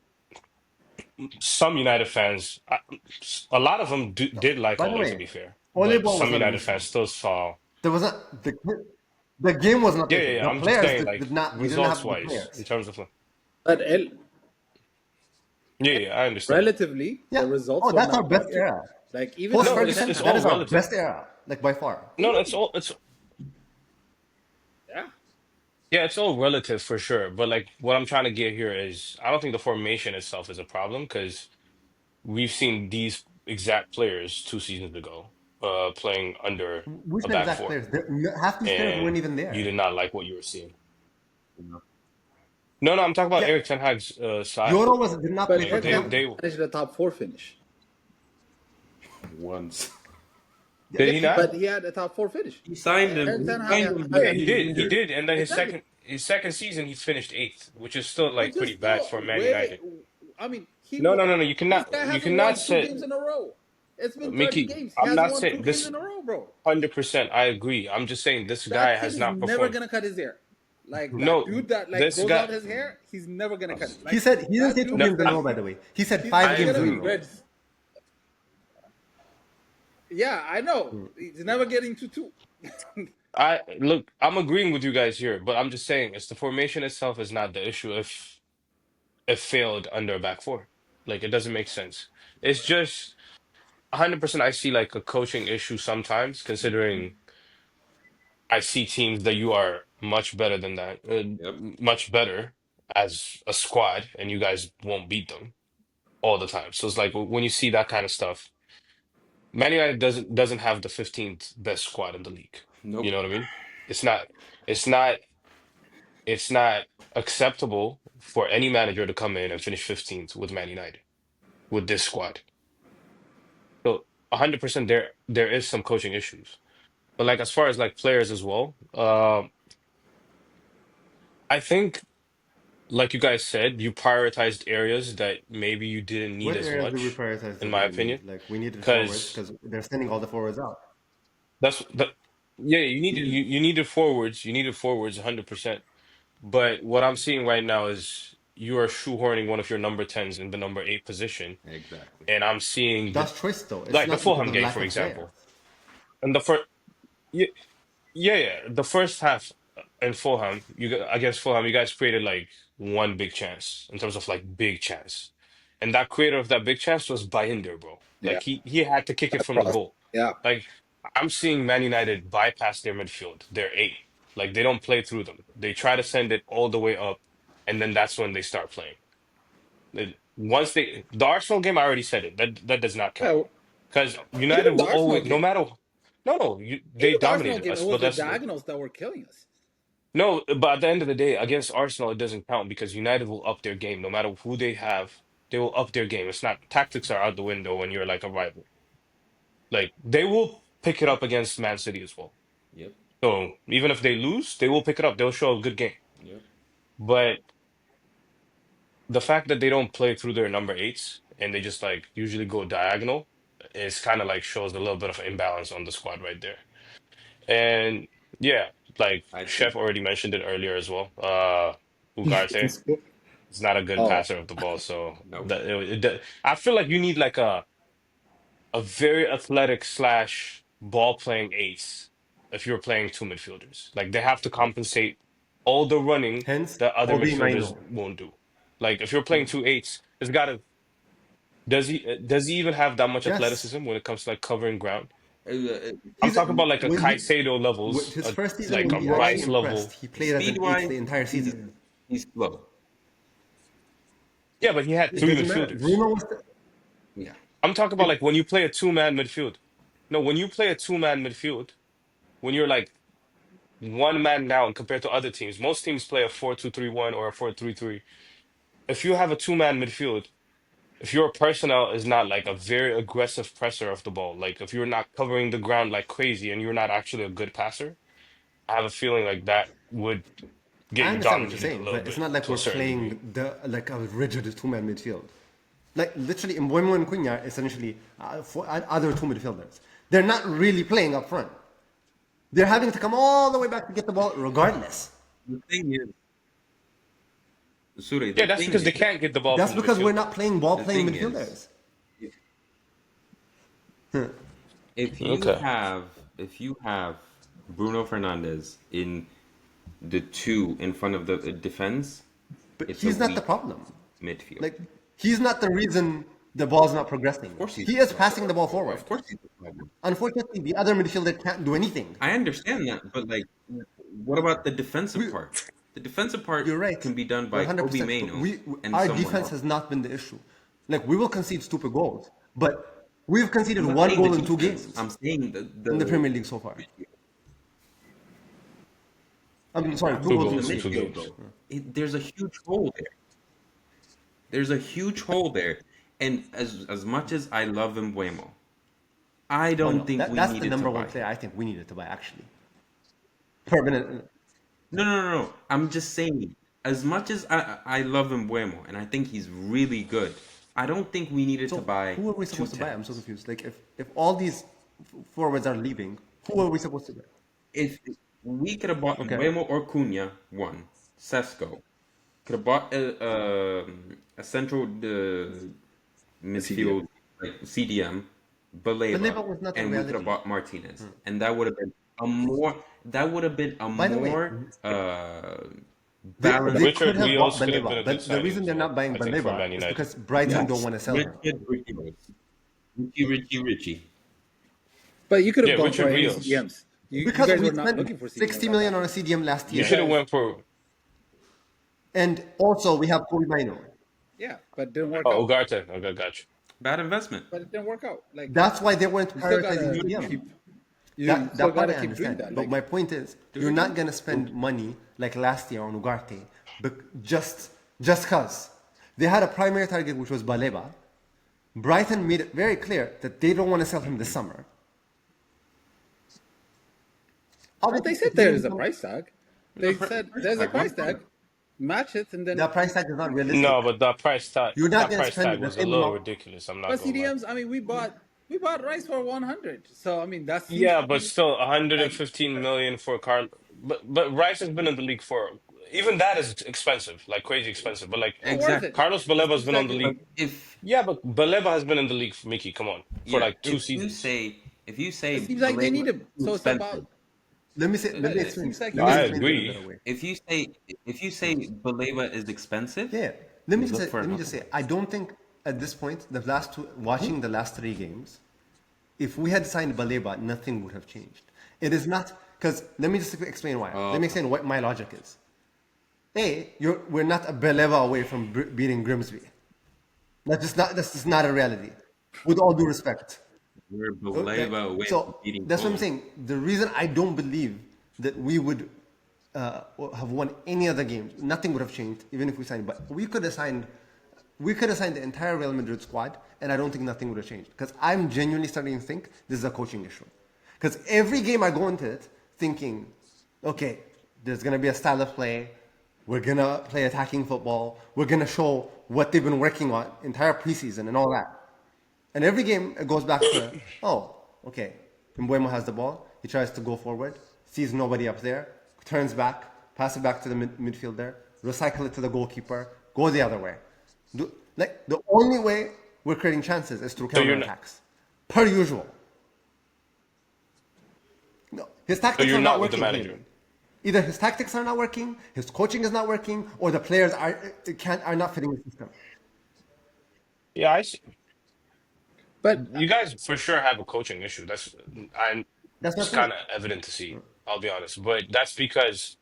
some United fans, a lot of them did like By the Ole, to way, be fair. Ole But ball was some not an United issue. fans still saw. There was not the game was not the Yeah, yeah, issue. yeah. The I'm just players saying, did not. We didn't results have the wise, in players. terms of. But Yeah, yeah, I understand. relatively, Yeah. the results were That's our not best bad. era. Even Post No, under it's Ten Ferguson, it's Hag. that all is our relative. best era, by far. No, Yeah. it's all relative for sure. But what I'm trying to get here is, I don't think the formation itself is a problem, because we've seen these exact players 2 seasons ago playing under Which a back exact four, players? Half these players weren't and even you there. did not like what you were seeing. No, no, I'm talking about Yeah, Eric Ten Hag's side. Euro did not But play for Like Ten they Hag him. they managed a top four finish. Once. Did he not? But he had a top 4 finish. He signed him. Eric He Ten signed Hag him, but Yeah, had he he was did. He injured. did. And then exactly, his second season, he finished eighth, which is still like which is pretty bad still for Man way. United. I mean, he No, no, no, no. this guy You hasn't cannot won 2 games say, in a row. It's been 30 Mickey. games. He I'm hasn't not won two saying games this in a row, bro. 100%. I agree. I'm just saying this guy That kid has is not never performed. gonna cut his hair. Like that No, dude that like this grows out guy. his hair, he's never gonna cut it. He Like said he didn't that say two dude No, is games in a gonna row. By the way, he said he's 5 I games gonna in be a agree. row. red. Yeah, I know. He's never getting to two. I look. I'm agreeing with you guys here, but I'm just saying it's the formation itself is not the issue. If it failed under a back four, like it doesn't make sense. It's just 100%. I see like a coaching issue sometimes, considering I see teams that you are much better than that, Yep. much better as a squad, and you guys won't beat them all the time. So it's like when you see that kind of stuff, Man United doesn't have the 15th best squad in the league. You know Nope. what I mean? It's not it's not it's not acceptable for any manager to come in and finish 15th with Man United with this squad. So 100% there is some coaching issues. But like as far as like players as well, I think like you guys said, you prioritized areas that maybe you didn't need What as areas do we much, prioritize in that we my didn't opinion. need? Like we needed forwards Because because they're sending all the forwards out. that's the yeah, you needed forwards, 100%. But what I'm seeing right now is you are shoehorning one of your number 10s in the number 8 position. Exactly. And I'm seeing That's choice though. It's like the not because Fulham of game, lack for of players. example. And the first yeah. The first half in Fulham, against Fulham, you guys created like one big chance in terms of like big chance, and that creator of that big chance was Bayindir, bro. Yeah, Like he had to kick it from the cross. goal. Yeah. Like I'm seeing Man United bypass their midfield, their eight. Like they don't play through them. They try to send it all the way up, and then that's when they start playing. Once the Arsenal game, I already said it. That does not count Yeah, because United even the will Arsenal always, no game. matter. No, they Even the Arsenal dominated game, it us, was but the that's diagonals that were killing us. no, but at the end of the day, against Arsenal, it doesn't count because United will up their game. No matter who they have, they will up their game. It's not tactics are out the window when you're like a rival. Like they will pick it up against Man City as well. Yep. So even if they lose, they will pick it up. They'll show a good game. Yep. But the fact that they don't play through their number eights and they just like usually go diagonal is kind of like shows a little bit of imbalance on the squad right there. And yeah, like I think Chef already mentioned it earlier as well. Ugarte. He's not a good Oh, passer of the ball, so no. I feel like you need like a very athletic slash ball playing ace if you're playing two midfielders. Like they have to compensate all the running Hence, that other Obi midfielders Mino. won't do. Like if you're playing two eights, it's gotta does he even have that much Yes, athleticism when it comes to like covering ground? I'm he's talking about like a when he Caicedo with levels, his first season like when a he actually Rice wise, impressed. level. He played as speed an eight wise, the entire season. he's slow. Yeah, but he had It three doesn't matter. midfielders. Bruno was Yeah. I'm talking about like when you play a two-man midfield. No, when you play a two-man midfield, when you're like one man down compared to other teams, most teams play a 4-2-3-1 or a 4-3-3. If you have a two-man midfield, if your personnel is not like a very aggressive presser of the ball, like if you're not covering the ground like crazy and you're not actually a good passer, I have a feeling like that would get I you understand what you're dominated a saying, little but it's bit not like to a we're certain degree. playing the like a rigid two-man midfield. Like literally, Mbeumo and Cunha essentially other two midfielders. They're not really playing up front. They're having to come all the way back to get the ball, regardless. The thing is, Suri, Yeah, the that's thing because they is, can't get the ball That's from the because we're midfield. not playing the ball-playing thing is, midfielders. if you Okay. have if you have Bruno Fernandes in the two in front of the defense, But it's a he's not the weak problem. midfield. Like he's not the reason the ball's not progressing. Of course he's He the is problem. passing the ball forward. Of course he's the problem. Unfortunately, the other midfielder can't do anything. I understand that, but like, what about the defensive We, part? The defensive part you're right, can be done by Obi 100%. But Mano and our someone defense else. has not been the issue. Like we will concede stupid goals, but we've conceded I'm not one saying the goal in two defense. games I'm saying in the Premier League so far. I'm sorry, two Two goals in the two goals, two games. midfield games. though. There's a huge hole there. There's a huge hole there, and as much as I love Mbuemo, I Oh, don't no, think we that's the needed to number buy one player him. I think we needed to buy actually. Permanent. No. I'm just saying, as much as I love Mbuemo and I think he's really good, I don't think we needed to So buy who are we two supposed to buy? I'm so tens. confused. Like if all these forwards are leaving, who are we supposed to buy? If we could have bought Okay. Mbuemo or Cunha, one. Sesko. Could have bought a central A CDM. midfield like CDM, But Baleba, Leva was not a and we could have reality. bought Martinez, and that would have been a more that would have been a By the way, more they balanced could Richard have bought Rios could have been Baleba, a good but the signing reason as they're not well, buying I think, for Baleba Man is United. because Brighton don't yes, want to sell him. Richie. But you could Yeah, have gone for Richard any Rios. CDMs. You Because guys we were not spent looking for 60 CDMs at million that on a point. CDM last You You year. should have guys, went for And also we have Kobe Mino. yeah, but it didn't work out. Ugarte. Okay, got you. Bad investment. But it didn't work out. Like That's why they weren't you still prioritizing gotta CDM. keep. You That still part gotta I keep doing understand. that. But Like my point is, do you're it not again. gonna spend money like last year on Ugarte, just cause they had a primary target which was Baleba. Brighton made it very clear that they don't want to sell him this summer. Well, they Obviously, said if there they is a don't, price tag. They said there's a price tag. Match it and then. that price tag is not realistic. No, but You're not that gonna price spend tag the was a same little amount. ridiculous. I'm not But gonna lie. CDMs. I mean, we bought Rice for 100. So I mean, that seems Yeah, to but be still, like 115 million for Carl. But Rice has been in the league for, even that is expensive, like crazy expensive. But like still worth Exactly. it. Carlos It Baleba has seems been on like the it. But league. if Yeah, but Baleba has been in the league, Mickey. Come on, for yeah, like two seasons. if you say It seems like they need Baleba is him. too So it's about. expensive, Let me It explain. seems like Let he me I needs him. explain it in a better agree. way. if you say Baleba is expensive, Yeah. look for Let me another just say, one. I don't think at this point, watching the last three games, if we had signed Baleba, nothing would have changed. It is not because let me just explain why. Let me explain what my logic is. We're not a Baleba away from beating Grimsby. That's just not a reality. With all due respect. We're Okay. Baleba away from So beating that's what I'm Fulham. saying. The reason I don't believe that we would have won any other games, nothing would have changed, even if we signed. But we could have signed the entire Real Madrid squad, and I don't think nothing would have changed. Because I'm genuinely starting to think this is a coaching issue. Because every game I go into it thinking, okay, there's gonna be a style of play. We're gonna play attacking football. We're gonna show what they've been working on entire preseason and all that. And every game, it goes back to, oh, okay, Mbuemo has the ball. He tries to go forward, sees nobody up there, turns back, pass it back to the midfielder, recycle it to the goalkeeper, go the other way. Like, the only way we're creating chances is through So you're not. counterattacks, per usual. No, his So tactics you're are not not with the working manager. clearly. Either his tactics are not working, his coaching is not working, or the players are not fitting the system. Yeah, I see. But You guys for sure have a coaching issue. I'm That's my it's point. kind of evident to see. I'll be honest, but that's because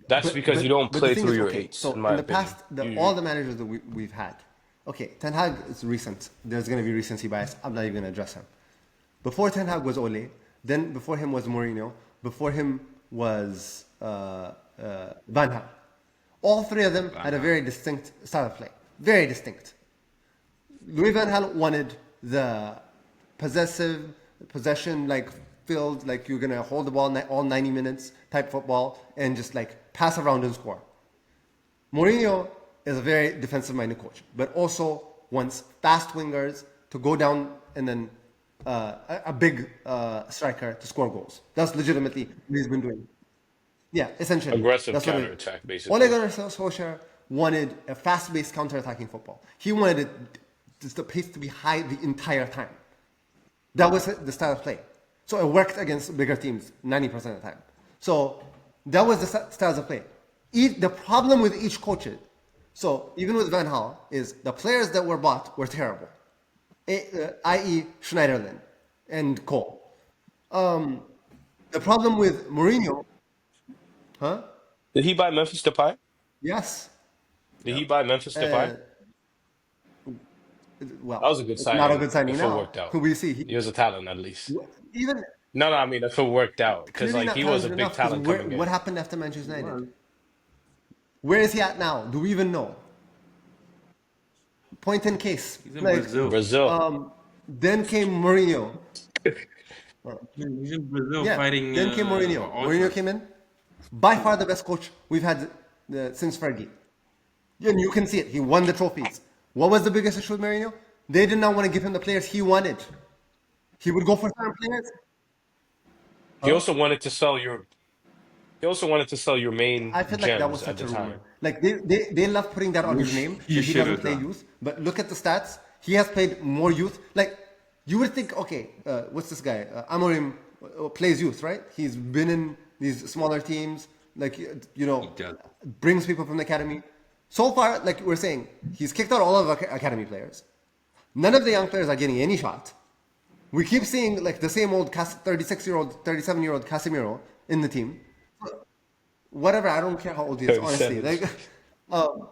you don't But the play thing through is, your okay. eights, in So my in the opinion. past, all You the managers that we've had, okay, Ten Hag is recent. There's going to be recency bias. I'm not even going to address him. Before Ten Hag was Ole. Then before him was Mourinho. Before him was Van Gaal. All three of them had a very distinct style of play. Very distinct. Louis Van Gaal wanted the possession, like filled, like you're gonna hold the ball all 90 minutes type football and just like pass around and score. Mourinho is a very defensive-minded coach, but also wants fast wingers to go down and then a big striker to score goals. That's legitimately what he's been doing. Yeah, essentially. aggressive That's what it is. counterattack, Ole basically. Gunnar Solskjaer wanted a fast-paced counter-attacking football. He wanted just the pace to be high the entire time. That was the style of play. So it worked against bigger teams 90% of the time. So that was the styles of play. The problem with each coach, so even with Van Gaal, is the players that were bought were terrible, i.e. Schneiderlin and Cole. The problem with Mourinho, huh? Did he buy Memphis Depay? Yes. Did he buy Memphis Uh, Depay? That well, was a good it's not a signing good signing if it now. worked out. We see He was a talent at least. even No, I mean if it worked out, because clearly like not he was a talented big enough because talent coming what in. happened after Manchester United? Where is he at now? Do we even know? Point in case. He's in Like Brazil. Brazil. then came Mourinho. He's in Brazil Yeah. fighting Then came Mourinho. Mourinho ultras. came in, by far the best coach we've had since Fergie. And you can see it. He won the trophies. What was the biggest issue with Mourinho? They did not want to give him the players he wanted. He would go for certain players. He Huh? also wanted to sell your. He also wanted to sell your main I feel like that was gems at such the a rumor. time. Like they love putting that on his name He that he should doesn't have play done. youth. But look at the stats. He has played more youth. Like you would think, okay, what's this guy? Amorim plays youth, right? He's been in these smaller teams. Like He does. brings people from the academy. So far, like we're saying, he's kicked out all of our academy players. None of the young players are getting any shot. We keep seeing like the same old 36-year-old, 37-year-old Casemiro in the team. Whatever, I don't care how old he is, honestly. 37. Like, um,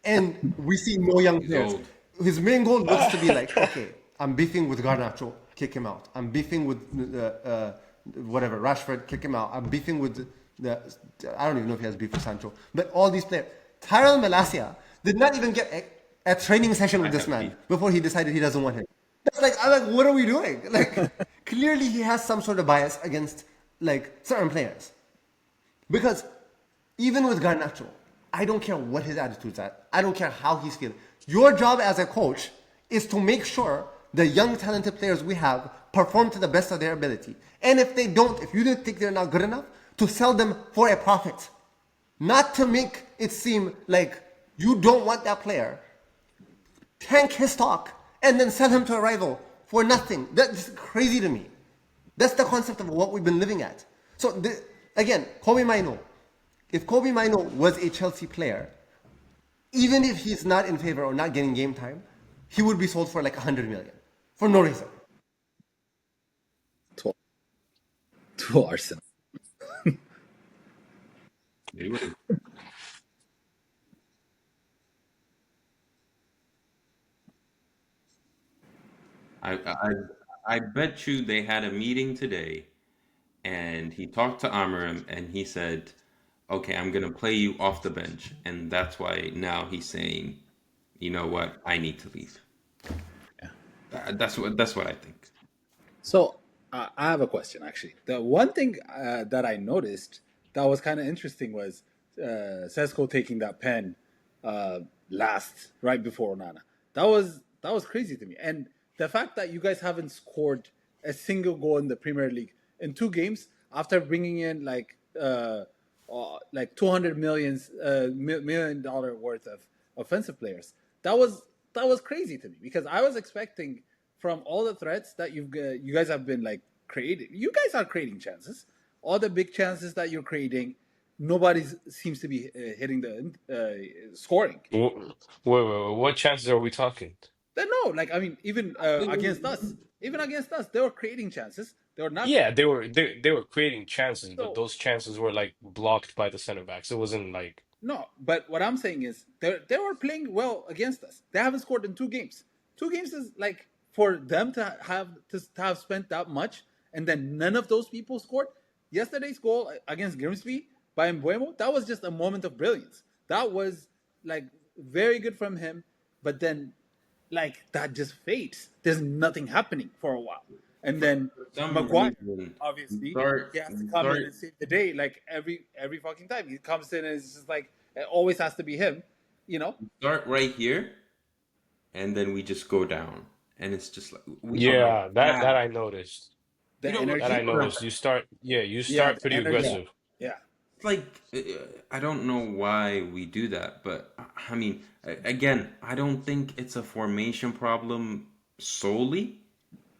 and we see no young He's players. old. His main goal looks to be like, okay, I'm beefing with Garnacho, kick him out. I'm beefing with whatever Rashford, kick him out. I'm beefing with the I don't even know if he has beef with Sancho, but all these players. Tyrell Malacia did not even get a training session with I this have man beef. before he decided he doesn't want him. That's like, I'm like, what are we doing? Like, clearly he has some sort of bias against like certain players. Because even with Garnacho, I don't care what his attitude's at. I don't care how he's feeling. Your job as a coach is to make sure the young talented players we have perform to the best of their ability. And if they don't, if you don't think they're not good enough, to sell them for a profit. Not to make it seem like you don't want that player. Tank his stock and then sell him to a rival for nothing. That's crazy to me. That's the concept of what we've been living at. So again, Kobe Maino. If Kobe Maino was a Chelsea player, even if he's not in favor or not getting game time, he would be sold for like 100 million for no reason. To Arsenal. He would. I, I I bet you they had a meeting today, and he talked to Amorim, and he said, "Okay, I'm gonna play you off the bench," and that's why now he's saying, "You know what? I need to leave." That's what I think. So I have a question actually. The one thing that I noticed that was kind of interesting was Sesko taking that pen last right before Onana. That was crazy to me. And the fact that you guys haven't scored a single goal in the Premier League in 2 games after bringing in like 200 million dollar worth of offensive players. That was crazy to me because I was expecting from all the threats that you guys have been like creating. You guys are creating chances. All the big chances that you're creating, nobody seems to be hitting the scoring. What chances are we talking? Then no, like I mean, even against us, they were creating chances. They were not. Yeah, they were creating chances, but So those chances were like blocked by the center backs. It wasn't like no, but what I'm saying is they were playing well against us. They haven't scored in 2 games. 2 games is like for them to have spent that much and then none of those people scored. Yesterday's goal against Grimsby by Mbuemo, that was just a moment of brilliance. That was like very good from him, but then like that just fades. There's nothing happening for a while. And then For some Maguire, reason, you obviously, start he has to you come in start and save the day like every fucking time. He comes in and it's just like it always has to be him, you know? start right here, and then we just go down, and it's just like we don't know. yeah, that I noticed. We The don't know. That I energy. noticed. You Yeah, start the pretty energy. aggressive. Yeah. It's like I don't know why we do that, but I mean, again, I don't think it's a formation problem solely.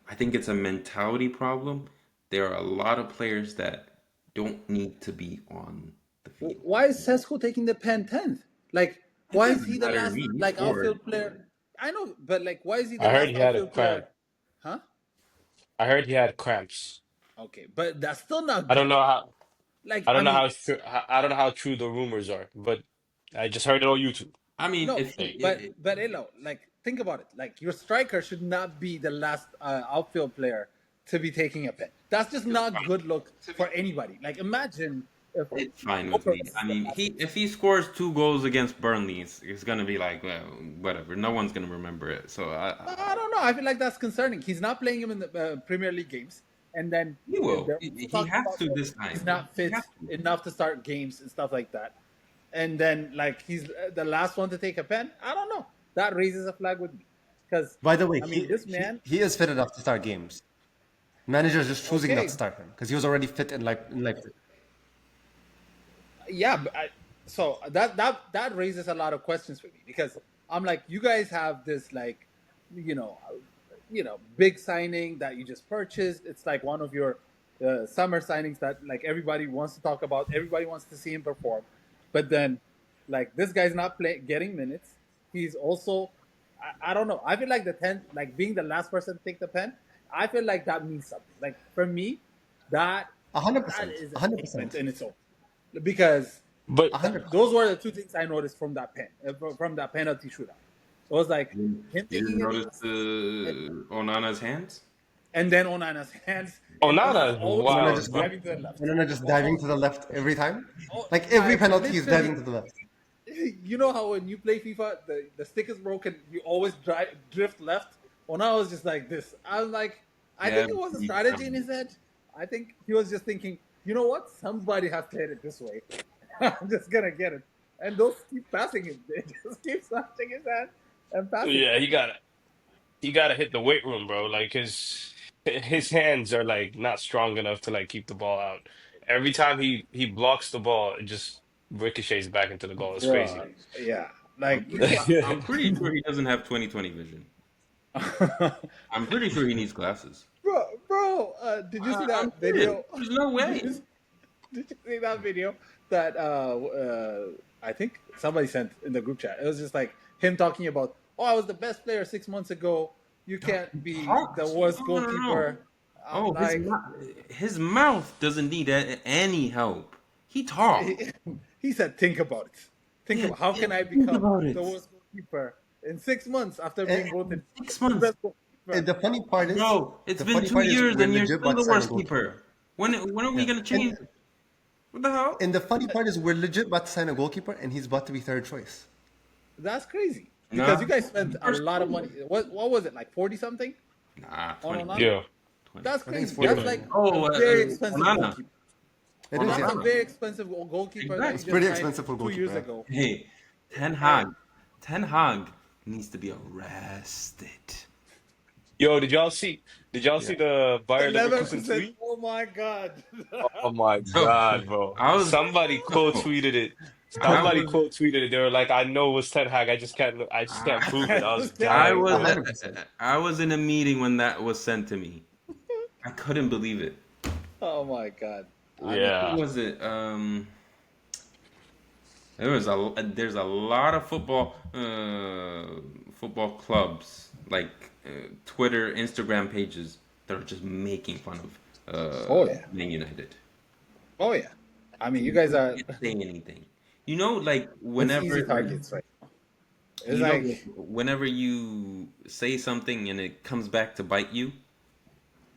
I think it's a mentality problem. There are a lot of players that don't need to be on the field. Why is Sesko taking the pen 10th? Like, It why is he doesn't the matter to last me. He like scored. outfield player? I know, but like, why is he the I heard last he had a outfield cramp. player? Huh? I heard he had cramps. Okay, but that's still not I don't good. know how. Like, I I don't know mean, I don't know how true the rumors are, but I just heard it on YouTube. I mean, no, if Like, but Elo, like, think about it. Like, your striker should not be the last outfield player to be taking a pen. That's just not good look for anybody. Like, imagine It's fine no with me. purpose I is the mean, last place. if he scores 2 goals against Burnley, it's gonna be like, well, whatever. No one's gonna remember it. So I don't know. I feel like that's concerning. He's not playing him in the Premier League games, and then he will. they're also He talking has about to oh, this he's time. not He fit has to. enough to start games and stuff like that. And then like he's the last one to take a pen. I don't know. That raises a flag with me because By the way, I mean this man. he is fit enough to start games. Manager is just choosing not to Okay, start him because he was already fit in like. yeah, but so that raises a lot of questions for me because I'm like, you guys have this like, you know, big signing that you just purchased. It's like one of your summer signings that like everybody wants to talk about. Everybody wants to see him perform, but then like this guy's not getting minutes. He's also, I don't know. I feel like the 10th, like being the last person to take the pen. I feel like that means something. Like for me, that that 100%, is a statement 100%, in its own because But 100%. those were the two things I noticed from that pen from that penalty shootout. It was like him You didn't taking it notice last, Onana's hands? and then Onana's hands, and Onana Onana is always Onana wild, just bro. driving to the left. Onana just diving to the left every time. Oh, Like every penalty, he's literally, diving to the left. you know how when you play FIFA, the stick is broken, you always drift left. Onana was just like this. I was like, I think it was a Every strategy in time. his head. I think he was just thinking, you know what? Somebody has to hit it this way. I'm just gonna get it. And those keep passing him. They just keep snatching his hand and passing Yeah, it. he gotta hit the weight room, bro. Like his hands are like not strong enough to like keep the ball out. Every time he blocks the ball, it just ricochets back into the goal. It's crazy. Bro, yeah. I'm Like you pretty, can't. I'm pretty sure he doesn't have 20/20 vision. I'm pretty sure he needs glasses. bro, did you see I'm that serious. video? There's no Did way. you, did you see that video that I think somebody sent in the group chat? It was just like him talking about, oh, I was the best player 6 months ago. You can't be the Talks. worst No, no, no. goalkeeper. I'm Oh, like, his mouth doesn't need any help. He talks. he said, think about it. Think Yeah, about how yeah, can I think become about the it. worst goalkeeper in 6 months after And, being voted 6 months. the best and goalkeeper? the funny part is, Bro, it's the been funny two part is years we're and you're legit still about the to sign a worst goalkeeper. keeper. When are we Yeah, gonna change? What the hell? and the funny part is we're legit about to sign a goalkeeper, and he's about to be third choice. That's crazy because Nah, you guys spent a first lot of choice. money. What was it like 40 something Nah, on 20. Onana? Yeah, 20. That's I think it's crazy. That's 41. like yeah. a Oh, very expensive Onana. goalkeeper. It is, That's yeah. a Onana. very expensive goalkeeper that It's you Exactly. just pretty signed expensive for 2 years goalkeeper. Yeah. ago. Hey, Ten And Hag. Ten Hag needs to be arrested. Yo, did y'all see Yeah. the Bayer Leverkusen Leverkusen, tweet? oh my god. Oh my Bro, God, bro. I was, Somebody quote bro, tweeted it. I Somebody was, quote tweeted it. They were like, "I know it was Ten Hag. I just can't prove it." I was I dying, was, 100%. I was in a meeting when that was sent to me. I couldn't believe it. Oh my god. I mean, Who Yeah. was it? There's a lot of football clubs like Twitter, Instagram pages that are just making fun of oh yeah. Man United. Oh yeah. I mean, you You guys are can't say anything. You know, like it's easy targets, right? It's you know, like whenever you say something and it comes back to bite you,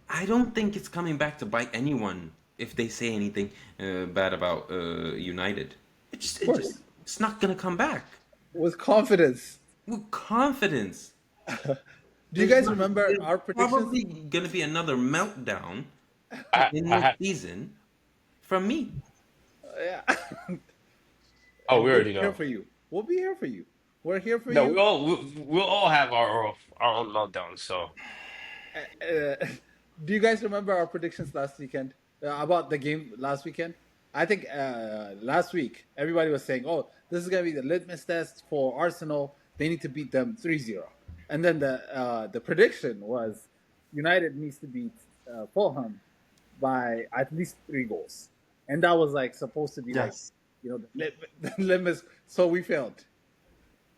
I don't think it's coming back to bite anyone if they say anything bad about United. of course. It's not gonna come back With confidence. with confidence. Do you guys remember There's our predictions? probably gonna be another meltdown I in I this had. season from me. Yeah. Oh, And we we're already here know. for you. We'll be here for you. We're here for No, you. we'll all have our own meltdowns. So Do you guys remember our predictions last weekend about the game last weekend? I think last week everybody was saying, "Oh, this is going to be the litmus test for Arsenal. They need to beat them 3-0." And then the prediction was United needs to beat Fulham by at least 3 goals, and that was like supposed to be like Yes. the litmus. So we failed.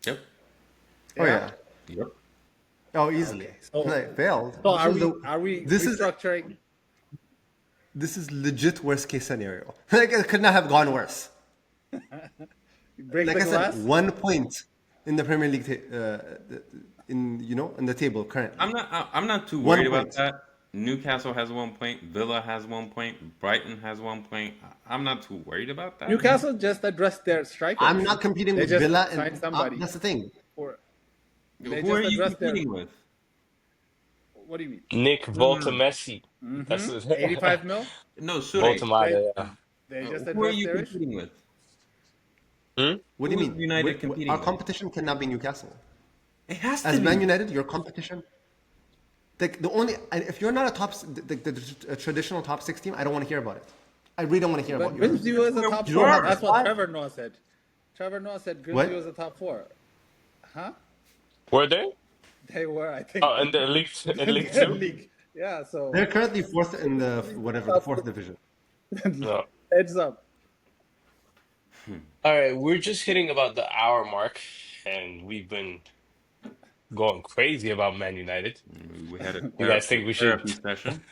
Yep. Oh yeah. Yep. Oh, easily. Okay, so- Like, failed. So This are is we this is restructuring? this is legit worst case scenario. Like it could not have gone worse. Break Like the I said, glass? 1 point in the Premier League in the table currently. I'm not too 1 worried about point. that. Newcastle has 1 point. Villa has 1 point. Brighton has 1 point. I'm not too worried about that. Newcastle just addressed their striker I'm issue. not competing They with just Villa, signed and somebody that's the thing. for. They Who are just you addressed their. competing with? What do you mean? Nick No, no, no. Volta-Messi. That's Mm-hmm. his 85 mil. No, Sure. They Volta-Mata, yeah. they just Who are addressed you their issue. competing with? Hmm? What do Who you is mean? United competing Our with? competition cannot be Newcastle. It has to As Man be. United, your competition. The only if you're not a the traditional top 6 team, I don't want to hear about it. I really don't want to hear But about yours. Grimsby was a top You don't four. have That's the what squad. Trevor Noah said. Trevor Noah said What? Grimsby was a top 4. Huh? Were they? They were, I think. Oh, in the League, in League Their 2? league. Yeah, so They're currently fourth in the whatever the fourth division. No. heads up. All right, we're just hitting about the hour mark, and we've been going crazy about Man United. We had a You guys think we should? therapy session.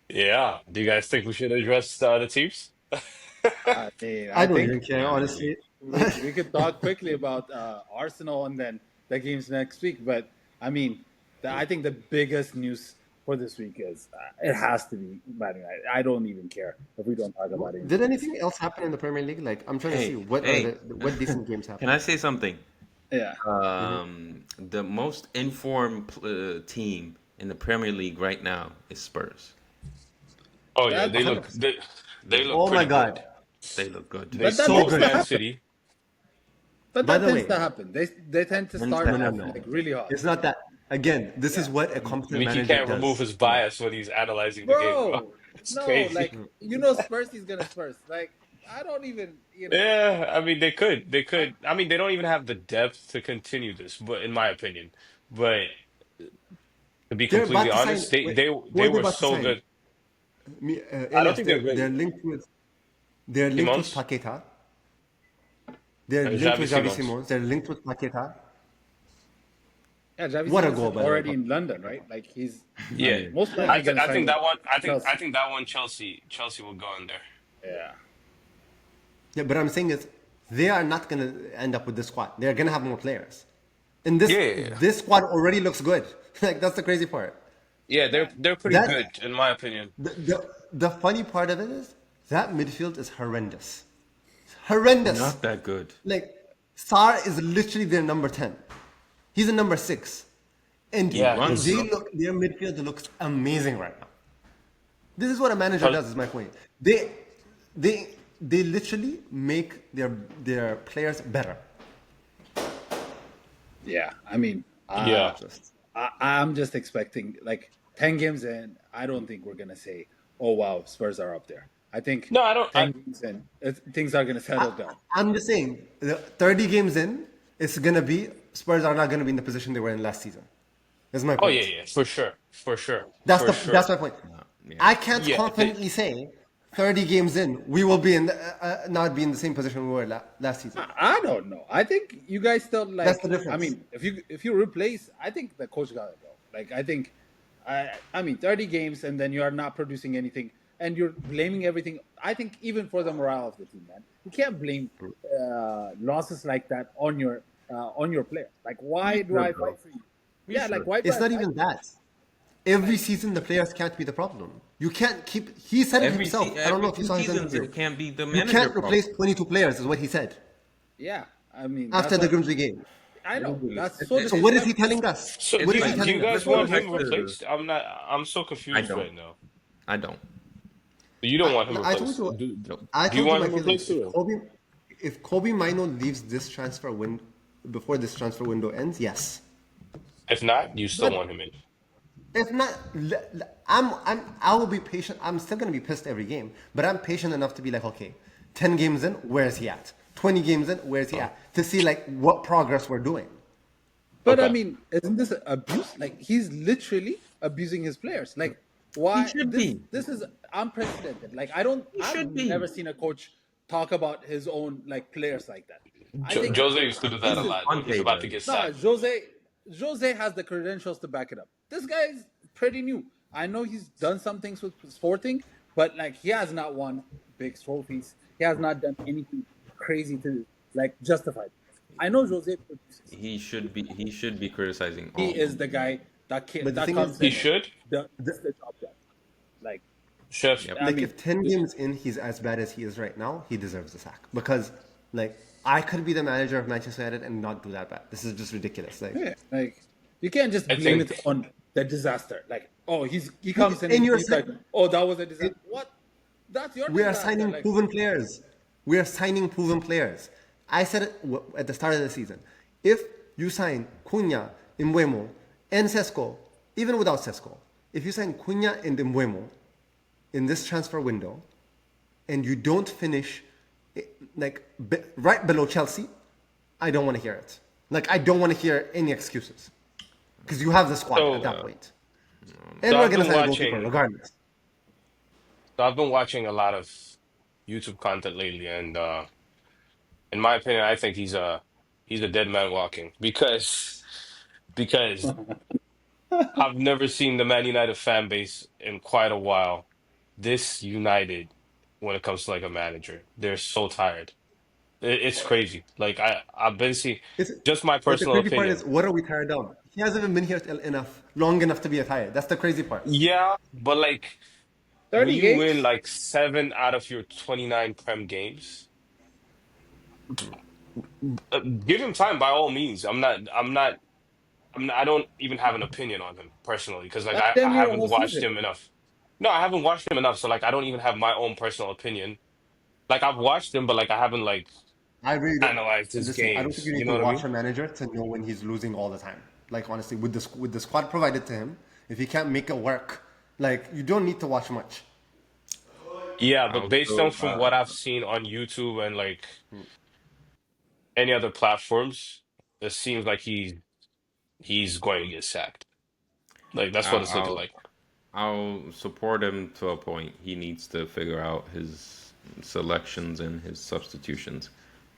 Yeah. Do you guys think we should address the teams? I mean, I I don't think even care, Not honestly. we could talk quickly about Arsenal and then the games next week. But I mean, I think the biggest news for this week is it has to be Man United. I don't even care if we don't talk about it. Did anything else happen in the Premier League? Like, I'm trying to see what Hey. are what decent games Can happen. I say something? Yeah. The most informed team in the Premier League right now is Spurs. Oh yeah, That- they look they look Oh my pretty God. good. They look good. They But that stole tends to Man happen. City. But By that the tends way- to happen. They tend to No, start no, off no. like really hot. It's not that. Again, this is what a competent Mickey manager can't does. remove his bias when he's analyzing the game, bro. Bro, It's no, crazy. like Spurs is gonna Spurs. Like I don't even Yeah, I mean they could. They could. I mean they don't even have the depth to continue this, but in my opinion. But to be They're completely about to honest, sign. they who they are were about to so sign? good. Elias, I don't think they're they're good. linked with Paqueta. They're And linked with Xavi Javi Simons. Simons. They're linked with Paqueta. Yeah, Javi What a Simons goal, is by the way. already in London, right? Like he's Yeah, most likely I gonna think sign that one. with Chelsea. I think that one. Chelsea will go in there. Yeah. Yeah, but I'm saying is they are not gonna end up with this squad. They're gonna have more players. And this Yeah. this squad already looks good. Like that's the crazy part. Yeah, they're pretty That- good in my opinion. The funny part of it is that midfield is horrendous. Horrendous. Not that good. Like Sar is literally their number 10. He's a number 6. And Yeah, runs they though. their midfield looks amazing right now. This is what a manager But- does, is my point. They literally make their players better. Yeah. I mean, Yeah. I'm just expecting like 10 games in. I don't think we're gonna say, "Oh wow, Spurs are up there." I think No, I don't. 10 games in, things are gonna settle down. I'm just saying, the 30 games in, it's gonna be Spurs are not gonna be in the position they were in last season. That's my Oh point. yeah, for sure, for sure. That's for sure. that's my point. Yeah. I can't Yeah, confidently say 30 games in we will be in not be in the same position we were last season. I don't know. I think you guys still like. That's the difference. I mean, if you replace, I think the coach got it though. Like I think, I mean, 30 games and then you are not producing anything and you're blaming everything. I think even for the morale of the team, man, you can't blame losses like that on your player. Like why do I fight for you? Yeah, like why? Do It's I not fight even that. Every season the players can't be the problem. You can't keep. He said it himself. I don't know if you saw his interview. It can't be the You manager. can't problem. replace 22 players, is what he said Yeah, I mean after the Grimsby game. I know that's So so. So what is he telling us? So What do is he you telling us? guys Let's want go him back to- replaced? I'm so confused don't. right now. I don't. You don't want him I told replaced. you. Do I you told you want my him feelings. replaced too? If Kobe Mino leaves this transfer window before this transfer window ends, yes. If not, you still want him in. If not, I will be patient. I'm still gonna be pissed every game, but I'm patient enough to be like, okay, 10 games in, where is he at? 20 games in, where is he at? To see like what progress we're doing. But I Okay. mean, isn't this abuse? Like he's literally abusing his players. Like why? He should this, be. This is unprecedented. Like I've should be. never seen a coach talk about his own like players like that. I think Jose used to do that a this is- lot when he's about to get no, sacked. Jose has the credentials to back it up. This guy is pretty new. I know he's done some things with Sporting, but like he has not won big trophies. He has not done anything crazy to like justify it. I know Jose produces. He should be criticizing. He all. is the guy But the that thing is, comes He in and should. does the job done. Like, Chef. Yep. I like mean, if 10 games in he's as bad as he is right now, he deserves the sack. Because like I could be the manager of Manchester United and not do that bad. This is just ridiculous. Like yeah, like you can't just I blame think it on the disaster. Like, oh, he comes in and and you're he's like, oh, that was a disaster. What? That's your we are disaster. signing Like, proven players. We are signing proven players. I said it at the start of the season. If you sign Cunha, Mbuemo, and Sesko, even without Sesko, if you sign Cunha and Mbuemo in this transfer window, and you don't finish like right below Chelsea, I don't want to hear it. Like I don't want to hear any excuses because you have the squad at so. that point, and So we're I've gonna been sign a goalkeeper watching. regardless. So I've been watching a lot of YouTube content lately, and in my opinion, I think he's a dead man walking because I've never seen the Man United fan base in quite a while this united when it comes to like a manager. They're so tired. It's crazy. Like I've been seeing It's, just my but the personal crazy part opinion. is, what are we tired of? He hasn't even been here long enough to be tired. That's the crazy part. Yeah, but like when 30 you win games. like 7 out of your 29 Prem games, give him time by all means. I don't even have an opinion on him personally because like That's I damn near a haven't whole watched season. him enough. No, I haven't watched him enough, so like I don't even have my own personal opinion. Like I've watched him, but like I haven't like I really don't. analyzed his Listen, I don't think games. you You need know to what I watch mean? a manager to know when he's losing all the time. Like honestly, with the squad provided to him, if he can't make it work, like you don't need to watch much. Yeah, but based on Also, from what I've seen on YouTube and like any other platforms, it seems like he's going to get sacked. Like that's what I'll, it's looking I'll like. I'll support him to a point. He needs to figure out his selections and his substitutions.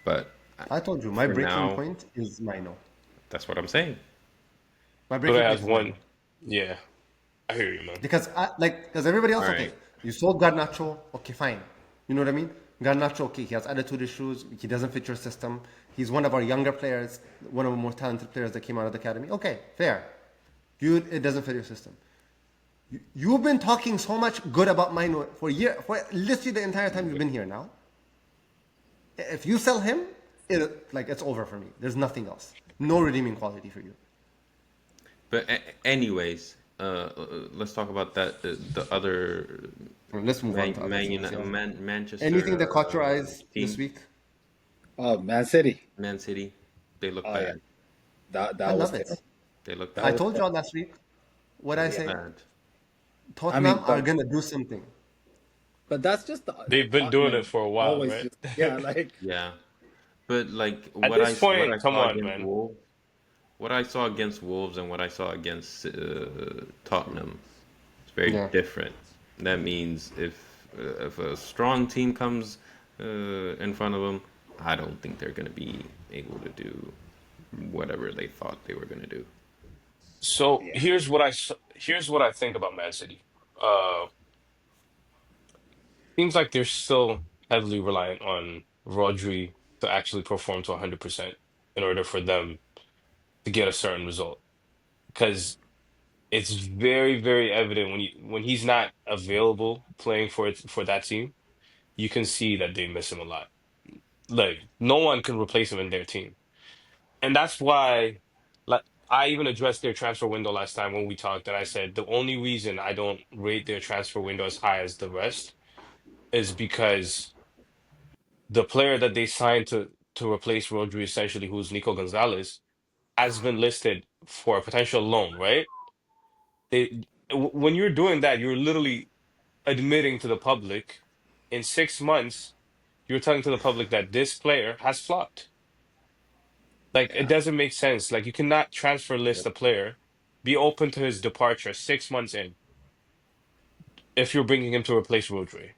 But I told you, my for breaking now, point is Mino. that's what I'm saying. My So breaking that point has is Mino. one. Yeah, I hear you, man. Because everybody All else, okay, right. you sold Garnacho, okay, fine. You know what I mean? Garnacho, okay, he has attitude issues. He doesn't fit your system. He's one of our younger players, one of the more talented players that came out of the academy. Okay, fair. It doesn't fit your system. You've been talking so much good about Mino for literally the entire time you've been here now. If you sell him, it's over for me. There's nothing else. No redeeming quality for you. But anyways, let's talk about that. The other Well, let's move on to other things. Yeah. Anything that Manchester caught your eyes this team, week? Oh, Man City. Man City, they look Oh yeah, bad. I that was love it. terrible. They look That I bad. was told y'all terrible. last week what They I look Yeah. say. bad. I Tottenham mean, are gonna do something. but that's just They've been doing it Tottenham. for a while, Always right? just yeah, like Yeah, but like At what this what I point, come saw on, against man. Wolves, what I saw against Wolves and what I saw against Tottenham, it's very Yeah. different. That means if a strong team comes in front of them, I don't think they're going to be able to do whatever they thought they were going to do. So yeah, here's what I think about Man City. Uh, Seems like they're still heavily reliant on Rodri to actually perform to 100% in order for them to get a certain result. Because it's very, very evident when he's not available playing for that team, you can see that they miss him a lot. Like no one can replace him in their team. And that's why like I even addressed their transfer window last time when we talked, and I said the only reason I don't rate their transfer window as high as the rest is because the player that they signed to replace Rodri, essentially, who's Nico Gonzalez, has been listed for a potential loan, right? When you're doing that, you're literally admitting to the public in 6 months, you're telling to the public that this player has flopped. Like it yeah. doesn't make sense. Like you cannot transfer list Yep. a player, be open to his departure 6 months in if you're bringing him to replace Rodri.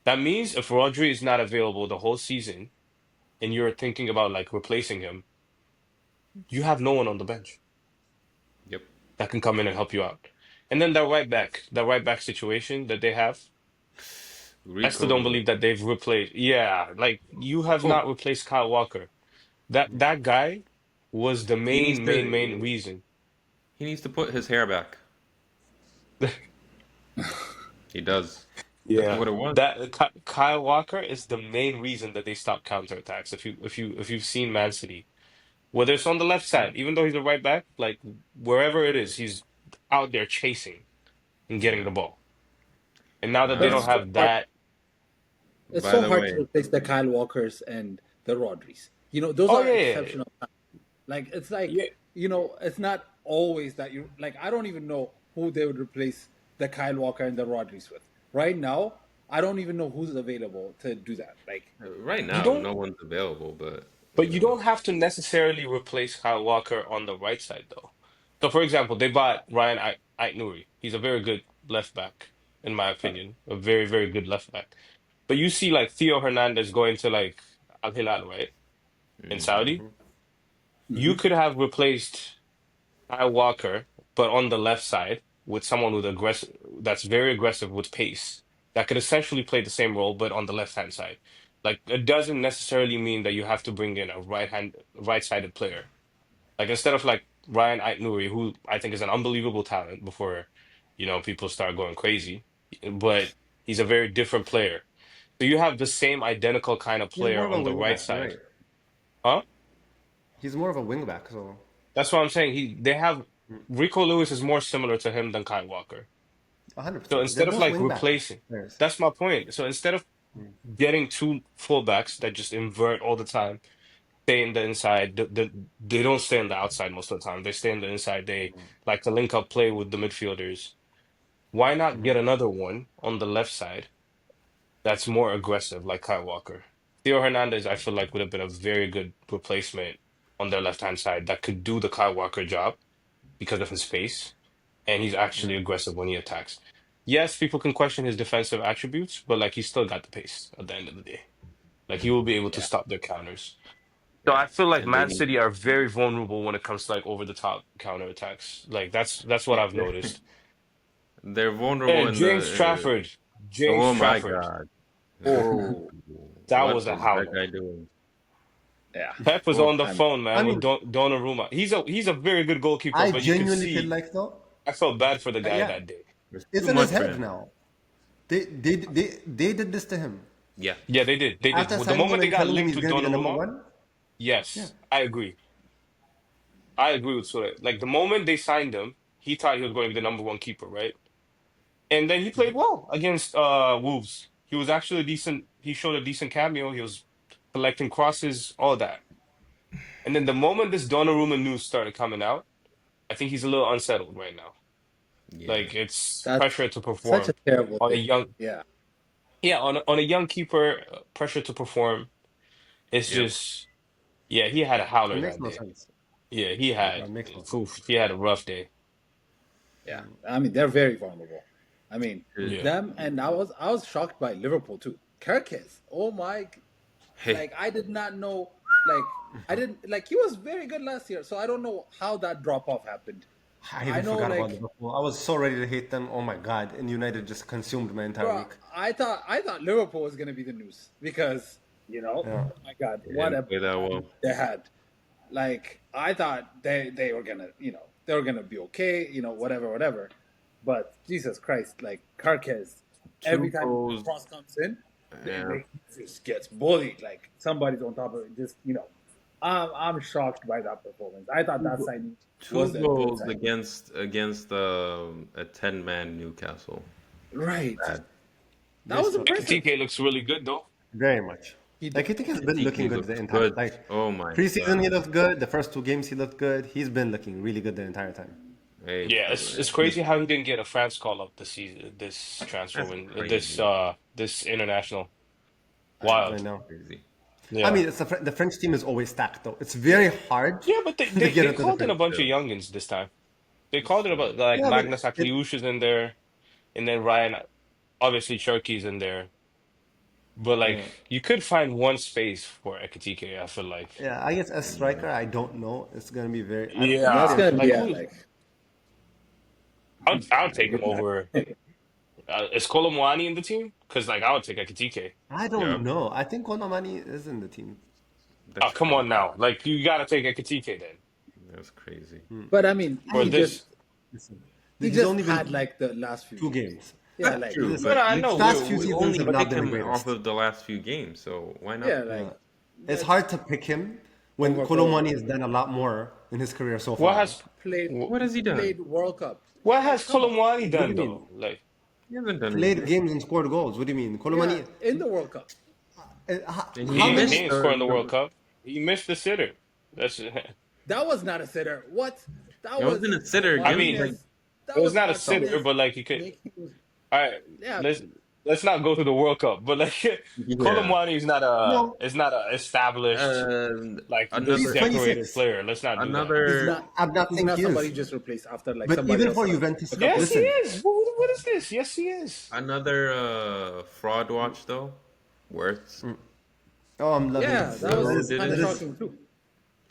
That means if Rodri is not available the whole season and you're thinking about like replacing him, you have no one on the bench Yep. that can come in and help you out. And then the right back situation that they have, I still don't Rico, believe that they've replaced. Yeah, like you have not oh, replaced Kyle Walker. That guy was the he needs main to reason. He needs to put his hair back. He does. That's Yeah, what it was. that Kyle Walker is the main reason that they stopped counterattacks. If you've seen Man City, whether it's on the left side, even though he's a right back, like wherever it is, he's out there chasing and getting Yeah. the ball. And now that they But don't Um, it's so have hard. that, It's by so the hard to way, replace the Kyle Walkers and the Rodris. Those oh are yeah, yeah, exceptional. Like it's like yeah. it's not always that you like. I don't even know who they would replace the Kyle Walker and the Rodris with. Right now, I don't even know who's available to do that. Like, right You now, don't, no one's available, but but you don't have to necessarily replace Kyle Walker on the right side though. So, for example, they bought Ryan Ait-Nouri. He's a very good left back, in my opinion, a very, very good left back. But you see, like Theo Hernandez going to like Al Hilal, right, in Saudi. You mhm. could have replaced Kyle Walker, but on the left side with someone with aggressive, that's very aggressive with pace, that could essentially play the same role, but on the left hand side. Like it doesn't necessarily mean that you have to bring in a right-sided player. Like instead of like Ryan Ait-Nouri, who I think is an unbelievable talent before, people start going crazy, but he's a very different player. So you have the same identical kind of He's more player of a on the wing right back. You're side. right. Huh? He's more of a wing back. So That's what I'm saying. They have Rico Lewis is more similar to him than Kyle Walker. So 100%. They're instead of both like wing back replacing, players. that's my point. So instead of getting two fullbacks that just invert all the time, stay in the inside, they don't stay on the outside most of the time. They stay in the inside. They like to link up play with the midfielders. Why not get another one on the left side that's more aggressive, like Kyle Walker? Theo Hernandez, I feel like would have been a very good replacement on their left hand side that could do the Kyle Walker job because of his pace, and he's actually aggressive when he attacks. Yes, people can question his defensive attributes, but like he's still got the pace at the end of the day. Like he will be able to Yeah, stop their counters. So yeah, I feel like and they Man need. City are very vulnerable when it comes to like over the top counterattacks. Like that's what yeah. I've noticed. They're vulnerable And in James the. Trafford, James Oh my Trafford. God! Oh, that What was a is that howler. guy doing? Yeah. Pep was Oh, on the I mean, phone, I man, with mean, Donnarumma. He's a very good goalkeeper, I but you could genuinely feel see like though, I felt bad for the guy yeah, that day. there's it's too in his much for head him. now. They did this to him. Yeah, Yeah, they did. They did. After Well, the signing him moment they and got telling him linked he's with gonna be the number Donnarumma, one. Yeah. yes, I agree. I agree with Sule. Like the moment they signed him, he thought he was going to be the number one keeper, right? And then he played well against Wolves. He was actually decent. He showed a decent cameo. He was collecting crosses, all that. And then the moment this Donnarumma news started coming out, I think he's a little unsettled right now. yeah, Like it's that's pressure to such a perform terrible on a thing. young, Yeah, yeah, on a young keeper, pressure to perform. It's yep. just, yeah, he had a It howler makes that no day. sense. Yeah, he That had, makes no sense. oof, he had a rough day. yeah. I mean, they're very vulnerable. I mean, Uh, Yeah. them and I was shocked by Liverpool too. Kirkes, oh my, Hey, like I did not know. Like I didn't like he was very good last year, so I don't know how that drop off happened. I I even know, forgot about like, Liverpool. I was so ready to hate them. Oh my god! And United just consumed my entire bro, week. I thought Liverpool was gonna be the news because Yeah. oh my God, they what didn't a play that well. they had. Like I thought they were gonna they were gonna be okay, whatever. But Jesus Christ, like Carquez, every Two time the goals. cross comes in, Yeah, he just gets bullied. Like somebody's on top of it. Just I'm shocked by that performance. I thought that signing two was a good goals signing. against a 10-man Newcastle. Right, Bad. that was This impressive. TK looks really good though. very much. He Like did. I think he's been looking Tiki good the looks entire good. like Oh my preseason. God. He looked good. The first two games he looked good. He's been looking really good the entire time. Hey, Yeah, it's he's crazy how he didn't get a France call up this season, this transfer that's win, this crazy. this international. I know. I Wild. know. Crazy. I Yeah. mean, the French team is always stacked though. It's very hard Yeah, but they, to they get they into the called in a French. bunch of Still, youngins this time. They called in about like Yeah, but Magnus it. Akliouche is in there, and then Ryan, obviously Cherky's in there. But like Yeah, you could find one space for Ekitike, I feel like. yeah. I guess as yeah. striker, I don't know. It's gonna be very. I don't. That's Yeah, Maybe gonna be like yeah, who? like I'll take him good match. over. Is Kolomwani in the team? Because like I would take Ekitike. I Yep. don't know. I think Konamani is in the team. Oh, That's come on crazy. now. Like you gotta take Ekitike then. That's crazy. But I mean, For this. Listen, he he's just only had been like the last few 2 games. games. Yeah, That's like true, Listen, No, but I the know last few we seasons only have not pick been the him off greatest. of the last few games, so why not? yeah, like It's that hard to pick him when over Kolomani Colomani. has done a lot more in his career so what far. has Played wh- What has he done? World Cup. what Like, has come on. Colomwani What do done you mean? though? Like, He hasn't done Played anything. games and scored goals. What do you mean? Yeah, Kolomani, in the World Cup. And he how ain't, he many? ain't scoring the World Cup. He missed the sitter. That's That was not a sitter. What? That It was wasn't a sitter. I mean, Like Martinez. That it was was not a sitter, Martinez but like he could. making. All right, Yeah, let's not go to the World Cup, but like yeah. Colomwani No, is not a established like this he's Another decorated 26. player. Let's not do that. he's another not. I'm not He's saying not he somebody is. you just replaced after like But somebody even else for like Juventus, a couple Yes, he listen, seasons. is. What is this? Yes, he is. another fraud watch though. Worth. oh, I'm loving Yeah, this. that Still was kind of didn't. shocking too.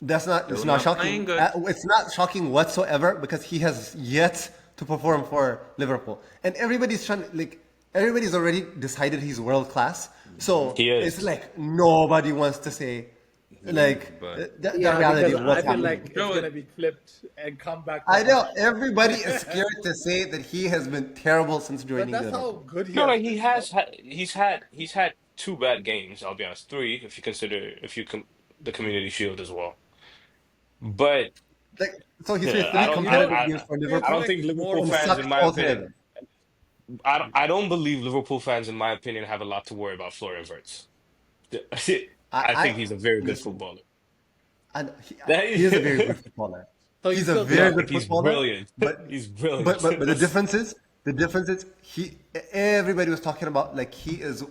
That's not. It's Still not not playing shocking. good. It's not shocking whatsoever because he has yet to perform for Liverpool, and everybody's trying. Like everybody's already decided he's world class. So He it's is. like nobody wants to say, like But the Yeah, reality because of I what's feel happening. like it's Joe, gonna be flipped and come back. I To know everybody is scared to say that he has been terrible since but joining that's how Liverpool. good he No, has like he been. has he's had two bad games. I'll be honest, three if you consider the Community Shield as well. But Like so, he's played yeah, three You know, competitive games for I don't Liverpool think more Liverpool and fans, credit. in sucked my all three of opinion, them. I don't believe Liverpool fans, in my opinion, have a lot to worry about Florian Wirtz. I think I he's a very good listen. footballer. And he is a very good footballer. So you He's a still No, very think good he's footballer, brilliant. but He's brilliant. the difference is he. Everybody was talking about like he is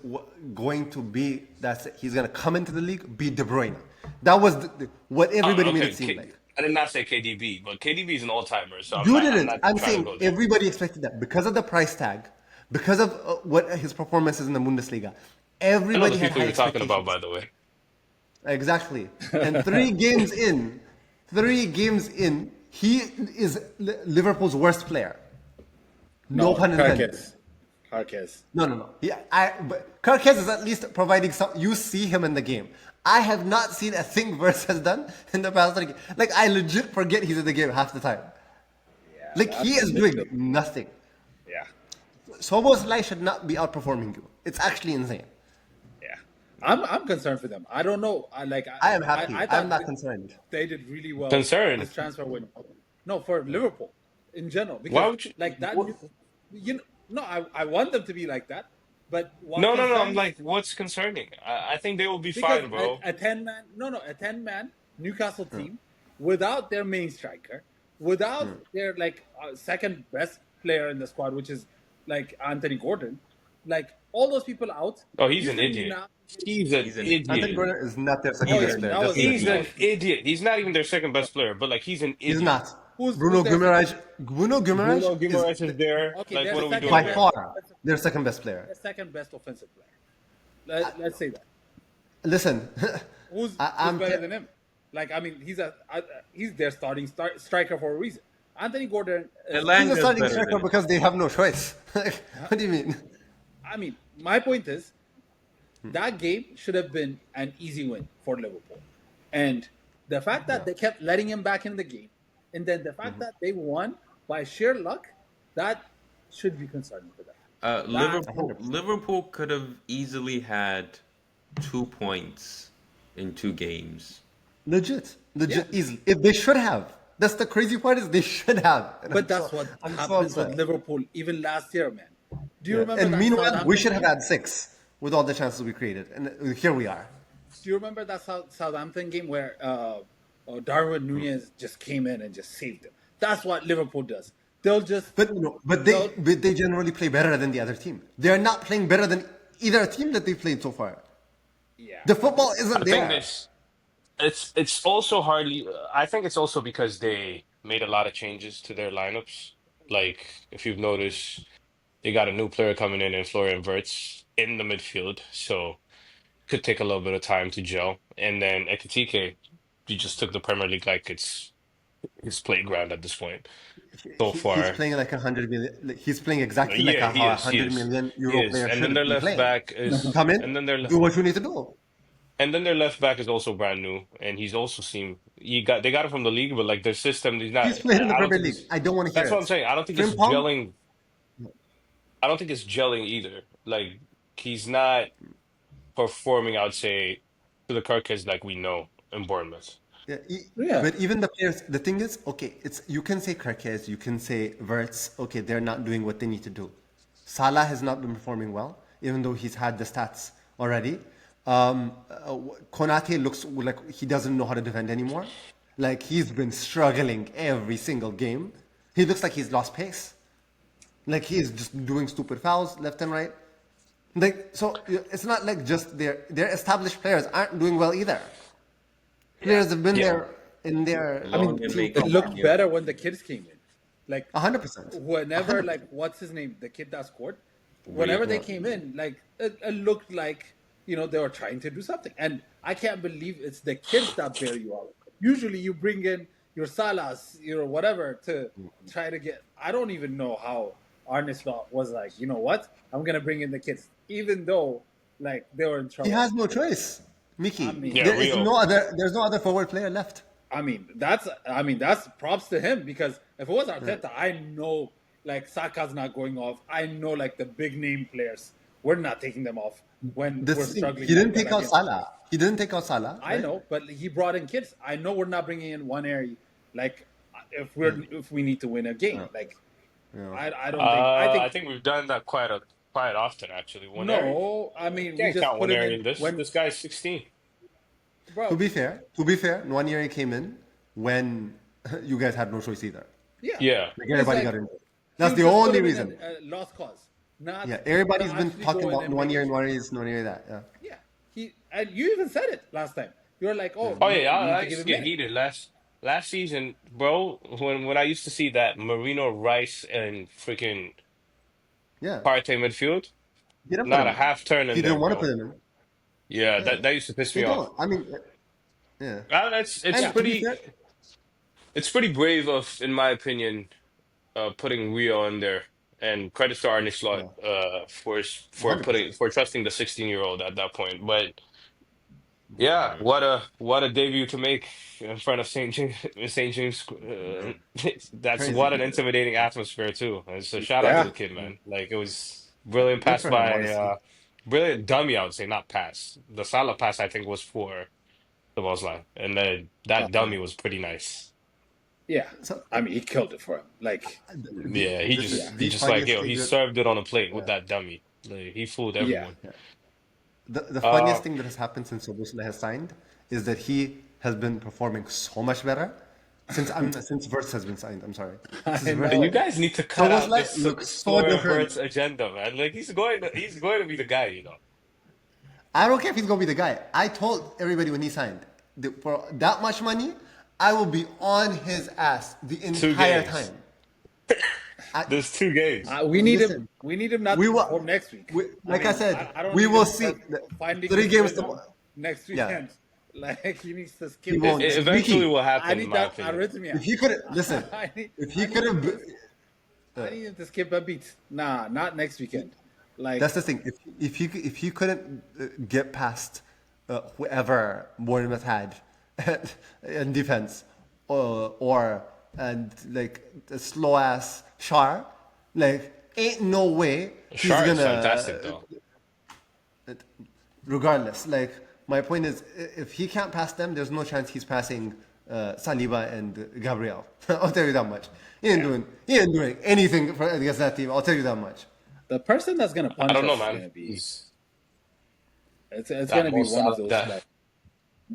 going to be. That's it. He's gonna come into the league, be De Bruyne. That was what everybody made Okay, it seem like. I did not say KDB, but KDB is an all-timer, so You I'm didn't. not I'm trying to saying go there. everybody expected that because of the price tag, because of what his performances in the Bundesliga. I know Everybody the had people high you're talking about, expectations. by the way. Exactly. And 3 games in, he is Liverpool's worst player. No pun intended. Carcass. No. Yeah, but Kirkes is at least providing some. You see him in the game. I have not seen a thing Verse has done in the past 3 games. Like I legit forget he's in the game half the time. Yeah, Like he is doing nothing. Yeah, Soboslai should not be outperforming you. It's actually insane. yeah. I'm concerned for them. I don't know. I am happy. I I'm thought not concerned. they did really well Concerned. this transfer window. No, for Liverpool in general, Why because would you? like that. What? You know, no, I want them to be like that. But what No. I'm concerns like, what's concerning? I think they will be because fine, bro. a 10-man, no, a 10-man Newcastle team without their main striker, without their like second best player in the squad, which is like Anthony Gordon, like all those people out. Oh, he's an Usually idiot. now, He's an He's an Anthony idiot. Gordon is not their oh second yeah, best player. that was Definitely He's that not. an was true. idiot. He's not even their second best player, but like he's an He's idiot. not. Who's their second? Bruno Guimaraes Bruno Guimaraes is there. Okay, Like, their what are we second doing by here? best far offensive, their second best player. their second best offensive player. Let's say that. Listen, Who's I'm better than him? Like I mean, he's their starting striker for a reason. Anthony Gordon. he's a Elanga's starting better striker than him. because they have no choice. What do you mean? I mean, my point is that game should have been an easy win for Liverpool, and the fact that they kept letting him back in the game, and then the fact that they won by sheer luck, that should be concerning for them. Liverpool could have easily had 2 points in 2 games. Legit, Yeah. easily. If they should have. That's the crazy part is they should have. And But that's what I'm so happens with upset. Liverpool even last year, man. Do you remember And that meanwhile, we Southampton should have game? had 6 with all the chances we created, and here we are. Do you remember that Southampton game where Darwin Nunez just came in and just saved them? That's what Liverpool does. They'll just But they generally play better than the other team. They are not playing better than either team that they've played so far. yeah. The football isn't I think there. it's also hardly. I think it's also because they made a lot of changes to their lineups. Like if you've noticed, they got a new player coming in Florian Wirtz in the midfield, so could take a little bit of time to gel. And then Ekitike, he just took the Premier League like it's his playground at this point. So He's far, playing like 100 million. He's playing exactly like yeah, how a he hundred is, million he euro is. player And then should their be left playing. back is, Come and in, then their do what you need to do. And then their left back is also brand new, and he's also seen they got it from the league, but like their system, he's not. He's playing in the I don't Premier think League. it's. I don't want to hear That's what I'm it. saying. I don't think it's Frimpong, gelling. I don't think it's gelling either. Like he's not performing, I would say, to the carcass like we know in Bournemouth. yeah, Yeah, but even the players, the thing is, okay, it's you can say Carquez, you can say Verts, okay, they're not doing what they need to do. Salah has not been performing well, even though he's had the stats already. Konate looks like he doesn't know how to defend anymore. Like he's been struggling every single game. He looks like he's lost pace. Like he's just doing stupid fouls left and right. Like so, it's not like just their established players aren't doing well either. Players have been Yeah. there in their I mean, Alone team make it for it looked easier. better when the kids came in. Like 100%. whenever, like, what's his name, the kid that scored. Whenever they Yeah. came in, like it looked like they were trying to do something, and I can't believe it's the kids that bear you out. Usually, you bring in your Salas, whatever to try to get. I don't even know how Arne Slot was like. You know what? I'm gonna bring in the kids, even though like they were in He trouble. has no choice, Mickey. I mean, Yeah, There is Rio. no other. There's no other forward player left. that's props to him because if it was Arteta, I know like Saka's not going off. I know like the big name players, we're not taking them off when we're This thing, struggling. he like didn't that take out against. Salah. He didn't take out Salah. I Right? know, but he brought in kids. I know we're not bringing in one area. Like if we need to win a game, like I don't think. I I think think we've done that quite often actually. One area. no. I You mean, we can't just count put one him area in in this. when This guy's 16. To bro. be fair, Nwaneri came in when you guys had no choice either. Yeah, Yeah. Like but it's everybody like got in. That's you the just put only him in reason. a lost cause, not Yeah, everybody's been actually talking go in about and one make year a and change. one year, no year that. Yeah. Yeah, he and you even said it last time. You were like, "Oh, Oh yeah, we need I to give used to him get minutes." heated last season, bro. When I used to see that Marino Rice and freaking Yeah. Partey midfield, He didn't put not him a in. half turn He in there, didn't want to put bro. him in. Yeah, Yeah. that used to piss They me off. don't. I mean, yeah. It's And Yeah, to be pretty fair, it's pretty brave of, in my opinion, putting Rio in there. And credit to Arne Slot yeah, for 100%. trusting the 16-year-old at that point. But yeah, what a debut to make in front of St. James St. James. That's Crazy. what an intimidating atmosphere too. And so shout out to yeah, the kid, man. Like it was brilliant Good pass for him, by honestly. brilliant dummy, I would say, not pass. The Salah pass I think was for the Muslim, and then that uh, dummy was pretty nice. Yeah. yeah. So I mean, he killed it for him. Like, Yeah, he yeah, just he the just like funniest yo, thing he that served it on a plate with that dummy. Like, he fooled yeah. everyone. the Uh, funniest thing that has happened since Sobosla has signed is that he has been performing so much better since Verts has been signed. I'm sorry. I Since Verts, you know. guys need to cut out Sobosla this looks so square different. Verts agenda, man. Like he's going to be the guy, you know. I don't care if he's gonna be the guy. I told everybody when he signed that for that much money, I will be on his ass the Two entire games. time. I, There's 2 games. We need him. listen, We need him not we to will. perform next week. I Like I mean, said, I don't we need will him see. finding Three his games rhythm tomorrow. next Yeah, weekend. Like he needs to he skip this won't. It week. eventually Mickey, will I happen, in need my that opinion. arrhythmia. if he could listen, if he I could need him have, to. I need him to skip a beat. Nah, not next weekend. that's Like, the thing. If he couldn't get past whoever Bournemouth had in defense, or and like the slow ass Shar, like ain't no way he's Shar is fantastic gonna. though. Regardless, like my point is, if he can't pass them, there's no chance he's passing Saliba and Gabriel. I'll tell you that much. He ain't doing anything against that team. I'll tell you that much. the person that's gonna I punish don't know, us is man. gonna be. He's It's that gonna be Mo one of Salah, those that like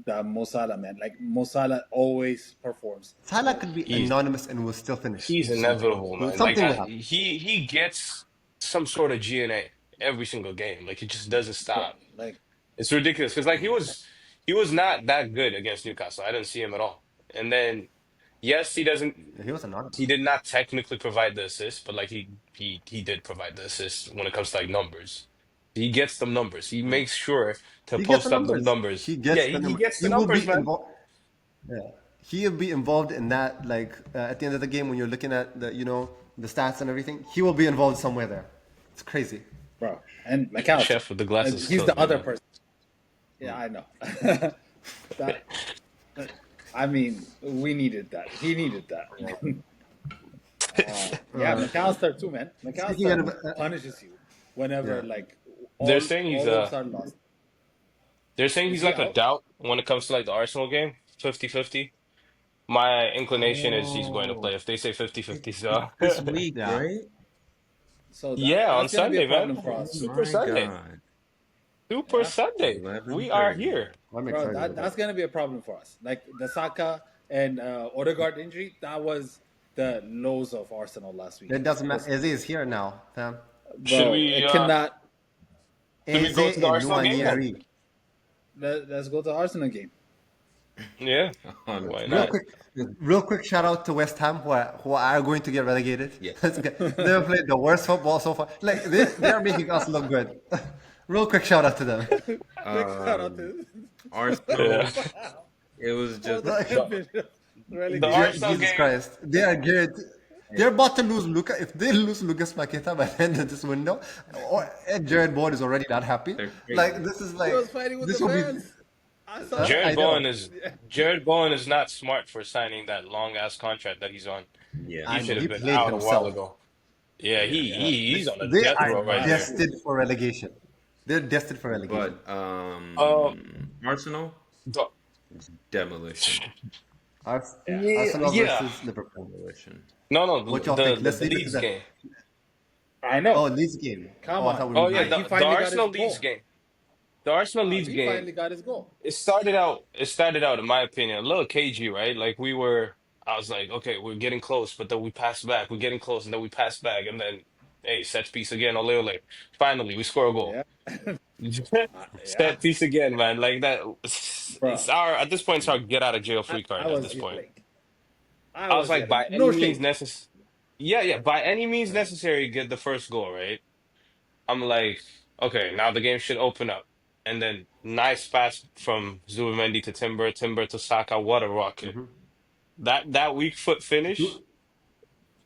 that Mo Salah, man. Like Mo Salah always performs. Salah Like could be he's anonymous and will still finish. he's Something. inevitable, man. Like Something will happen. he gets some sort of GNA every single game. Like he just doesn't bro, stop. like It's ridiculous because like he was not that good against Newcastle. I didn't see him at all. And then yes, He was he anonymous. did not technically provide the assist, but like he did provide the assist when it comes to like numbers. He gets them numbers. He makes sure to He gets the post up the numbers. numbers. He Yeah, gets the he number. gets the He will numbers, be man. involved. Yeah. He'll be involved in that. Like at the end of the game, when you're looking at the stats and everything, he will be involved somewhere there. It's crazy. bro, and The McAllister, chef with the glasses he's killed the me, other man. person. Yeah, I know. that, that- I mean, we needed that. He needed that. Yeah, Uh, McAllister too, man. speaking McAllister of, punishes you whenever yeah, like They're saying all hopes are lost. Is he's he like a out? doubt when it comes to like the Arsenal game, 50-50. My inclination is he's going to oh, play. If they say 50-50, It's so this week, yeah, right? So yeah, on that's gonna be a Sunday, problem man. for Oh us. Super my Sunday. God. Super Yeah, Sunday. We are 11:30. here. I'm bro, excited about that's that. gonna be a problem for us. Like the Saka and Odegaard injury, that was the lows of Arsenal last It weekend. doesn't matter. Eze is here now, fam. Should Bro, we it uh cannot. should we Eze go to the and Arsenal game then? Nuanieri. Let's go to the Arsenal game. Yeah, why Real 100%. not? quick, real quick shout out to West Ham who are going to get relegated. Yeah. They've played the worst football so far. Like they are making us look good. Real quick shout out to them. Quick shout out Um, to Yeah. Arsenal, it was for just the Like, The relegation. Arsenal Jesus game. Christ, they are good. They're about to lose Luca. If they lose Lucas Paqueta by the end of this window, and Jared Bowen is already not happy. they're Like crazy. this is He like was fighting with this the will be. fans. I saw I Jared that. Bowen know. is Jared Bowen is not smart for signing that long ass contract that he's on. Yeah. He I know should he have been played out a while himself. ago. Yeah, Yeah. Yeah, he's on a They death are row right there. destined for relegation. They're destined for relegation. But Um, Arsenal, the- demolition. yeah. Arsenal yeah. versus Liverpool. Demolition. What No, y'all think? Let's the leave it to Leeds that. game. I Oh, know. Leeds game. Come Oh, I on. thought we Oh were yeah, He the finally got his Arsenal Leeds goal. game. The Arsenal Leeds He game. finally got his goal. It started out, in my opinion, a little cagey, right? Like I was like, okay, we're getting close, but then we pass back. We're getting close, and then we pass back, and then, hey, set piece again, ole ole. Finally, we score a goal. Yeah, yeah, Set piece again, man. Like that. bro. It's our at this point, it's our get out of jail free I card at was this point. yelling. I I was was like, yelling. by any No means shade. necessary. Yeah, yeah, by any means necessary, get the first goal, right? I'm like, okay, now the game should open up. And then nice pass from Zubimendi to Timber, Timber to Saka. What a rocket. That weak foot finish,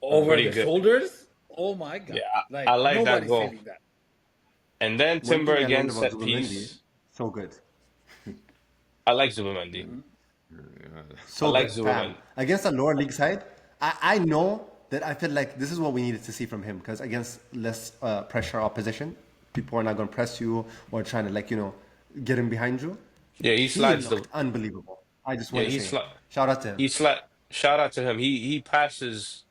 Over pretty the good. shoulders. Oh my god! Yeah, I Like like that nobody's goal. saving that. And then One Timber thing I again, learned about set Zubimendi, piece. so good. I like Zubimendi. I So like good, fam. Zubimendi. Against a lower league side, I know that I feel like this is what we needed to see from him because against less pressure opposition, people are not going to press you or trying to get in behind you. Yeah, he He slides the looked unbelievable. I just yeah, want to he say, sli shout out to him. he sli shout out to him. He passes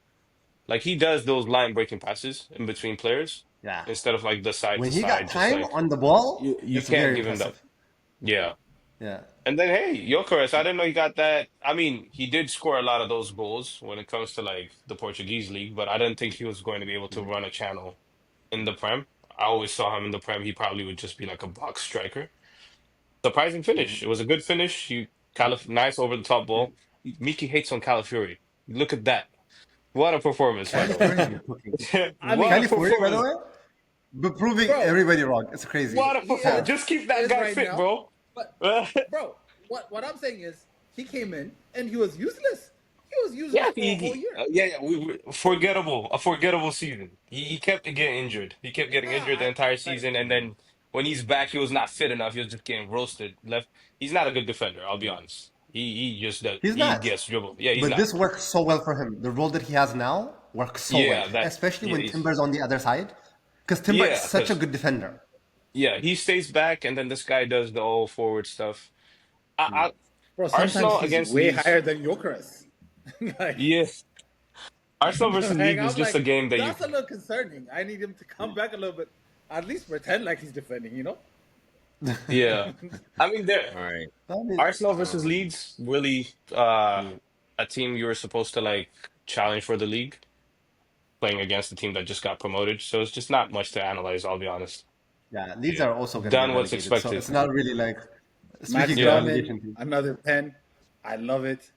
like he does those line breaking passes in between players Yeah. instead of like the side to When he got side, just time like on the ball, you it's can't very give him that. impressive. Yeah. Yeah. And then hey, Gyökeres, I didn't know he got that. I mean, he did score a lot of those goals when it comes to like the Portuguese league, but I didn't think he was going to be able to run a channel in the Prem. I always saw him in the Prem. He probably would just be like a box striker. Surprising finish. It was a good finish. Nice over the top ball. Miki hates on Calafiori. Look at that. What a performance, by the way. California been cooking. I What mean, a California, by the performance. way, but proving bro, everybody wrong. It's crazy. What a he performance. Just keep that is guy right fit, now. bro. But bro, what I'm saying is he came in and he was useless. He was useless Yeah, for a whole year. forgettable, a forgettable season. He kept getting injured. He kept getting Yeah, injured the entire like season, and then when he's back, he was not fit enough. He was just getting roasted. Left. He's not a good defender. I'll be honest. He just does. He's He not. gets dribbled. Yeah, he's But not. this works so well for him. The role that he has now works so well, Yeah, that. especially Yeah, when Timber's on the other side. Because Timber is yeah, such a because good defender. he stays back, and then this guy does the all forward stuff. I bro, sometimes Arsenal he's against way Leeds. higher than Gyökeres. like, Yeah, Arsenal versus like Leeds is I'm just a like, game that you. that's a little concerning. I need him to come back a little bit, at least pretend like he's defending. Yeah, I mean, there. All right. I mean, Arsenal versus Leeds, really a team you were supposed to like challenge for the league, playing against the team that just got promoted. So it's just not much to analyze, I'll be honest. yeah, Leeds are also going to get Done what's relegated. So expected. it's not really like, Max speaking of Yeah, Drummond, relegation team. another 10. I love it.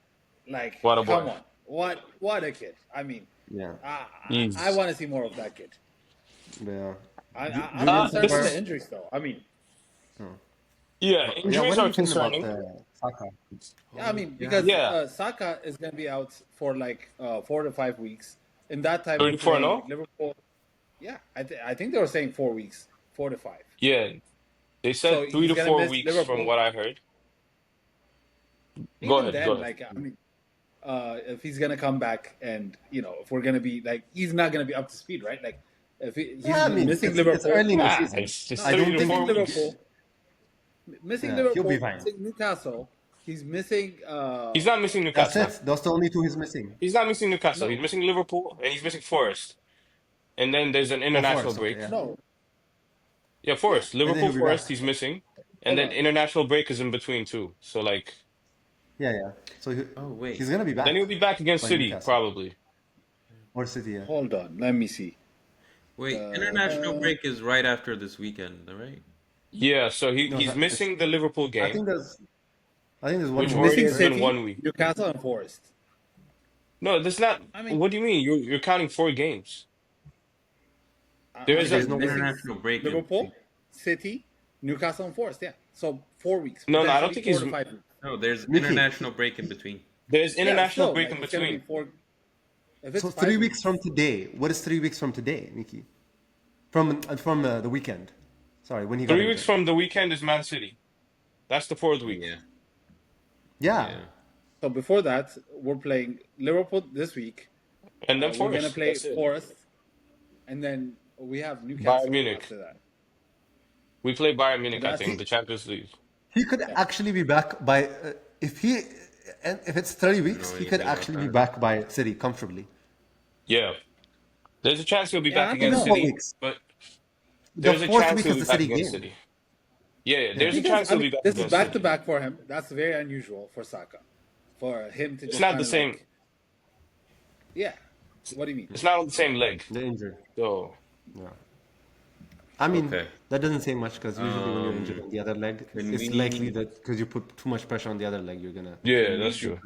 Like, what a come boy. on. What a kid. I mean, Yeah. I He's want to see more of that kid. Yeah. I'm Julian concerned with this the is Timber. injuries, though. I mean, yeah, Yeah, injuries what are are you thinking about concerning. Saka? yeah, I mean Yeah. because Yeah, Saka is going to be out for like 4 to 5 weeks. In that time, we 34 play no? Liverpool. Yeah, I think they were saying 4 weeks, 4 to 5. Yeah. They So said three he's to gonna four miss weeks from Liverpool. what I heard. Go Even ahead, go then, ahead. like I mean, if he's gonna come back, and if we're gonna be like, he's not gonna be up to speed, right? Like if he's Yeah, I mean, missing it's Liverpool, early in the Nah, season. it's no, I three don't to think. missing 4 weeks. Liverpool, missing Yeah, he'll be Liverpool, fine. missing Newcastle. He's missing. He's not missing That's Newcastle. it. Those are the only two he's missing. He's not missing Newcastle. He's No, missing Liverpool and he's missing Forest. And then there's an Oh, international Forest. Okay, break. yeah. no, Yeah, yeah. Forest. And then Liverpool, he'll be back. Forest, he's missing. And Hold then on. international break is in between too. So like Yeah, yeah. So Oh wait. he's gonna be then back he'll be back against by City, Newcastle probably. or City. Yeah. Hold on. Let me see. Wait, international Uh, break is right after this weekend, right? Yeah, so No, he's it's. missing the Liverpool I game, think there's. I think there's one which he's more week, already missing has right? been City, 1 week. Newcastle, and Forest. No, that's not. I mean, What do you mean? You're counting 4 games. There I'm is There's a saying an missing international break in between. Liverpool, City, Newcastle, and Forest. Yeah, so 4 weeks, no, no. I don't potentially think four he's. to 5 weeks. No, there's Mickey. international break in between. There's Yeah, international still, break like in it's gonna be between. four. If So it's 3 weeks 5 weeks, from today. What is 3 weeks from today, Mickey? From the weekend. Sorry, when he got 3 weeks injured. from the weekend is Man City. That's the fourth week. Yeah, Yeah. yeah. so before that, we're playing Liverpool this week. And then We're gonna Forest. play That's it. Forest, and then we have Bayern Newcastle Munich. after that. We play Bayern So Munich, I that's think, the Champions League. He could yeah. actually be back by if he and if it's 30 I don't weeks, know he could anything about actually be that. back by City comfortably. Yeah. There's a chance he'll be Yeah, back I don't against Even know 4 City, weeks. but The there's a fourth chance week he'll is be the back City against game. City. Yeah, yeah, Yeah. there's a because chance I he'll mean be back this is against back to City. back for him. That's very unusual for Saka, for him to It's just not the kind of same. like yeah. What do you mean? It's not on the same leg. The injury. So Yeah. I mean, Okay. that doesn't say much because usually when you're injured Um, on the other leg, can it's likely we that because you put too much pressure on the other leg, you're gonna yeah, can we that's do true.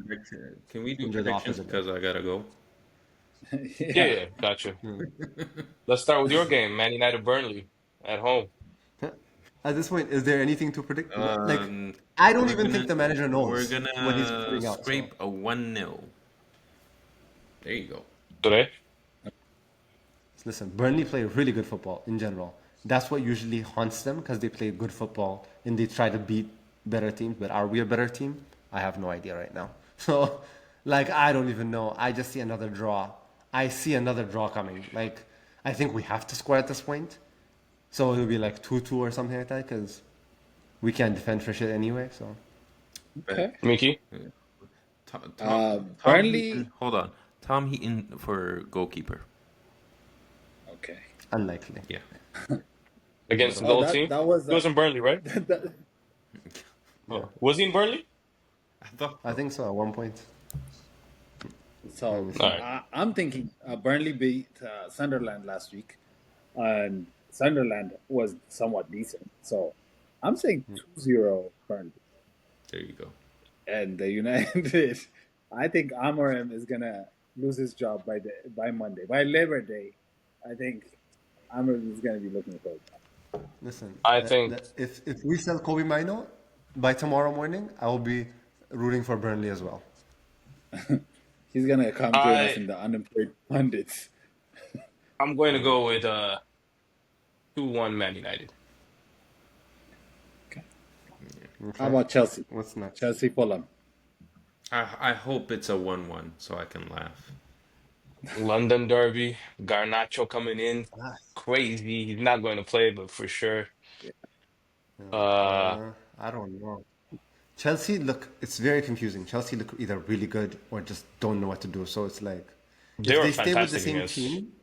can we do injure the predictions opposite leg. because I gotta go? Yeah, Yeah. yeah, gotcha. Let's start with your game, Man United Burnley at home. At this point, is there anything to predict? Like, Um, I don't we're even think gonna the manager we're knows what he's gonna putting out. So scrape a 1-0. There you go. Today? listen, Burnley play really good football in general. That's what usually haunts them because they play good football and they try to beat better teams. But are we a better team? I have no idea right now. So, like, I don't even know. I just see another draw. I see another draw coming. Like, I think we have to score at this point. So it'll be like 2-2 or something like that because we can't defend for shit anyway. So Okay. Mickey? Tom Burnley. Heaton, hold on. Tom Heaton for goalkeeper. Okay. unlikely. Yeah. Against the Oh, old team? that was He was in Burnley, right? that, Oh. Was he in Burnley? I thought I think so at one point. so Alright. I'm thinking Burnley beat Sunderland last week, and Sunderland was somewhat decent. So I'm saying 2-0 Burnley. there you go. And the United, I think Amorim is gonna lose his job by Monday, by Labor Day. I think Amorim is gonna be looking for it. Listen, I think if we sell Kobe Mino by tomorrow morning, I will be rooting for Burnley as well. He's gonna come join us I in the unemployed pundits. I'm going to go with 2-1 Man United. How about Chelsea? What's next? Chelsea Fulham. I hope it's a 1-1 so I can laugh. London Derby, Garnacho coming in. Ah, Crazy. He's not going to play, but for sure. Uh, I don't know. Chelsea look, it's very confusing. Chelsea look either really good or just don't know what to do. So it's like, they if were they stay with the fantastic same against. team,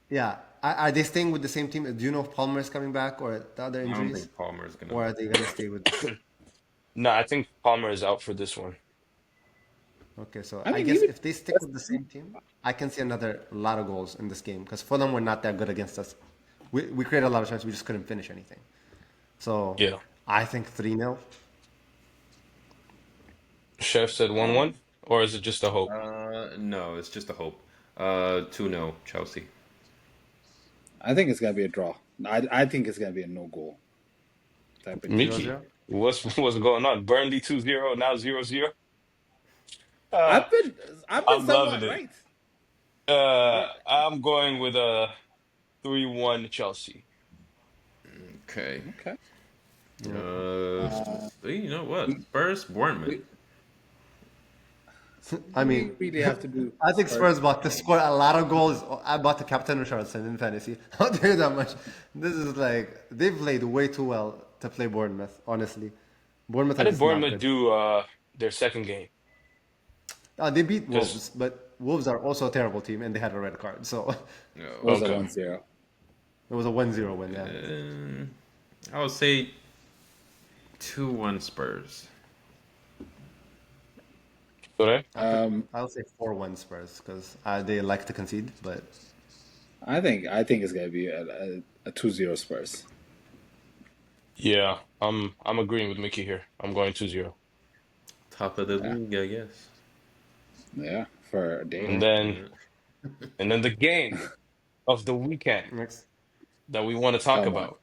yeah, are they staying with the same team? Do you know if Palmer is coming back or the other I don't injuries, think Palmer's gonna. or are they gonna stay with? No, I think Palmer is out for this one. Okay, so I I mean, guess even if they stick with the same team, I can see another lot of goals in this game because Fulham were not that good against us. We created a lot of chances, we just couldn't finish anything. So Yeah. I think 3-0. Chef said 1-1, or is it just a hope? No, it's just a hope. 2-0 Chelsea. I think it's gonna be a draw. I think it's gonna be a no goal type of game. 0-0. Mickey, what's going on? Burnley 2-0, now 0-0. I've been I'm loving somewhat it. right. But I'm going with a 3-1 Chelsea. Okay. okay. Yeah. You know what? Spurs, Bournemouth. We I do mean, we really have to do I think Spurs? Spurs about to score a lot of goals. I bought the captain Richardson in fantasy. I'll tell you that much. This is like they've played way too well to play Bournemouth. Honestly, Bournemouth How are did just not Bournemouth good. do their second game? They beat Because Wolves, but Wolves are also a terrible team, and they had a red card, so It No. was a okay, 1-0. it was a 1-0 win. Yeah, I would say 2-1 Spurs. okay. I'll say 4-1 Spurs because they like to concede, but I think it's gonna be a 2-0 Spurs. Yeah, I'm agreeing with Mickey here. I'm going 2-0. Top of the Yeah, league, I guess. yeah, for a day. And then and then the game of the weekend next that we want to talk Come on, about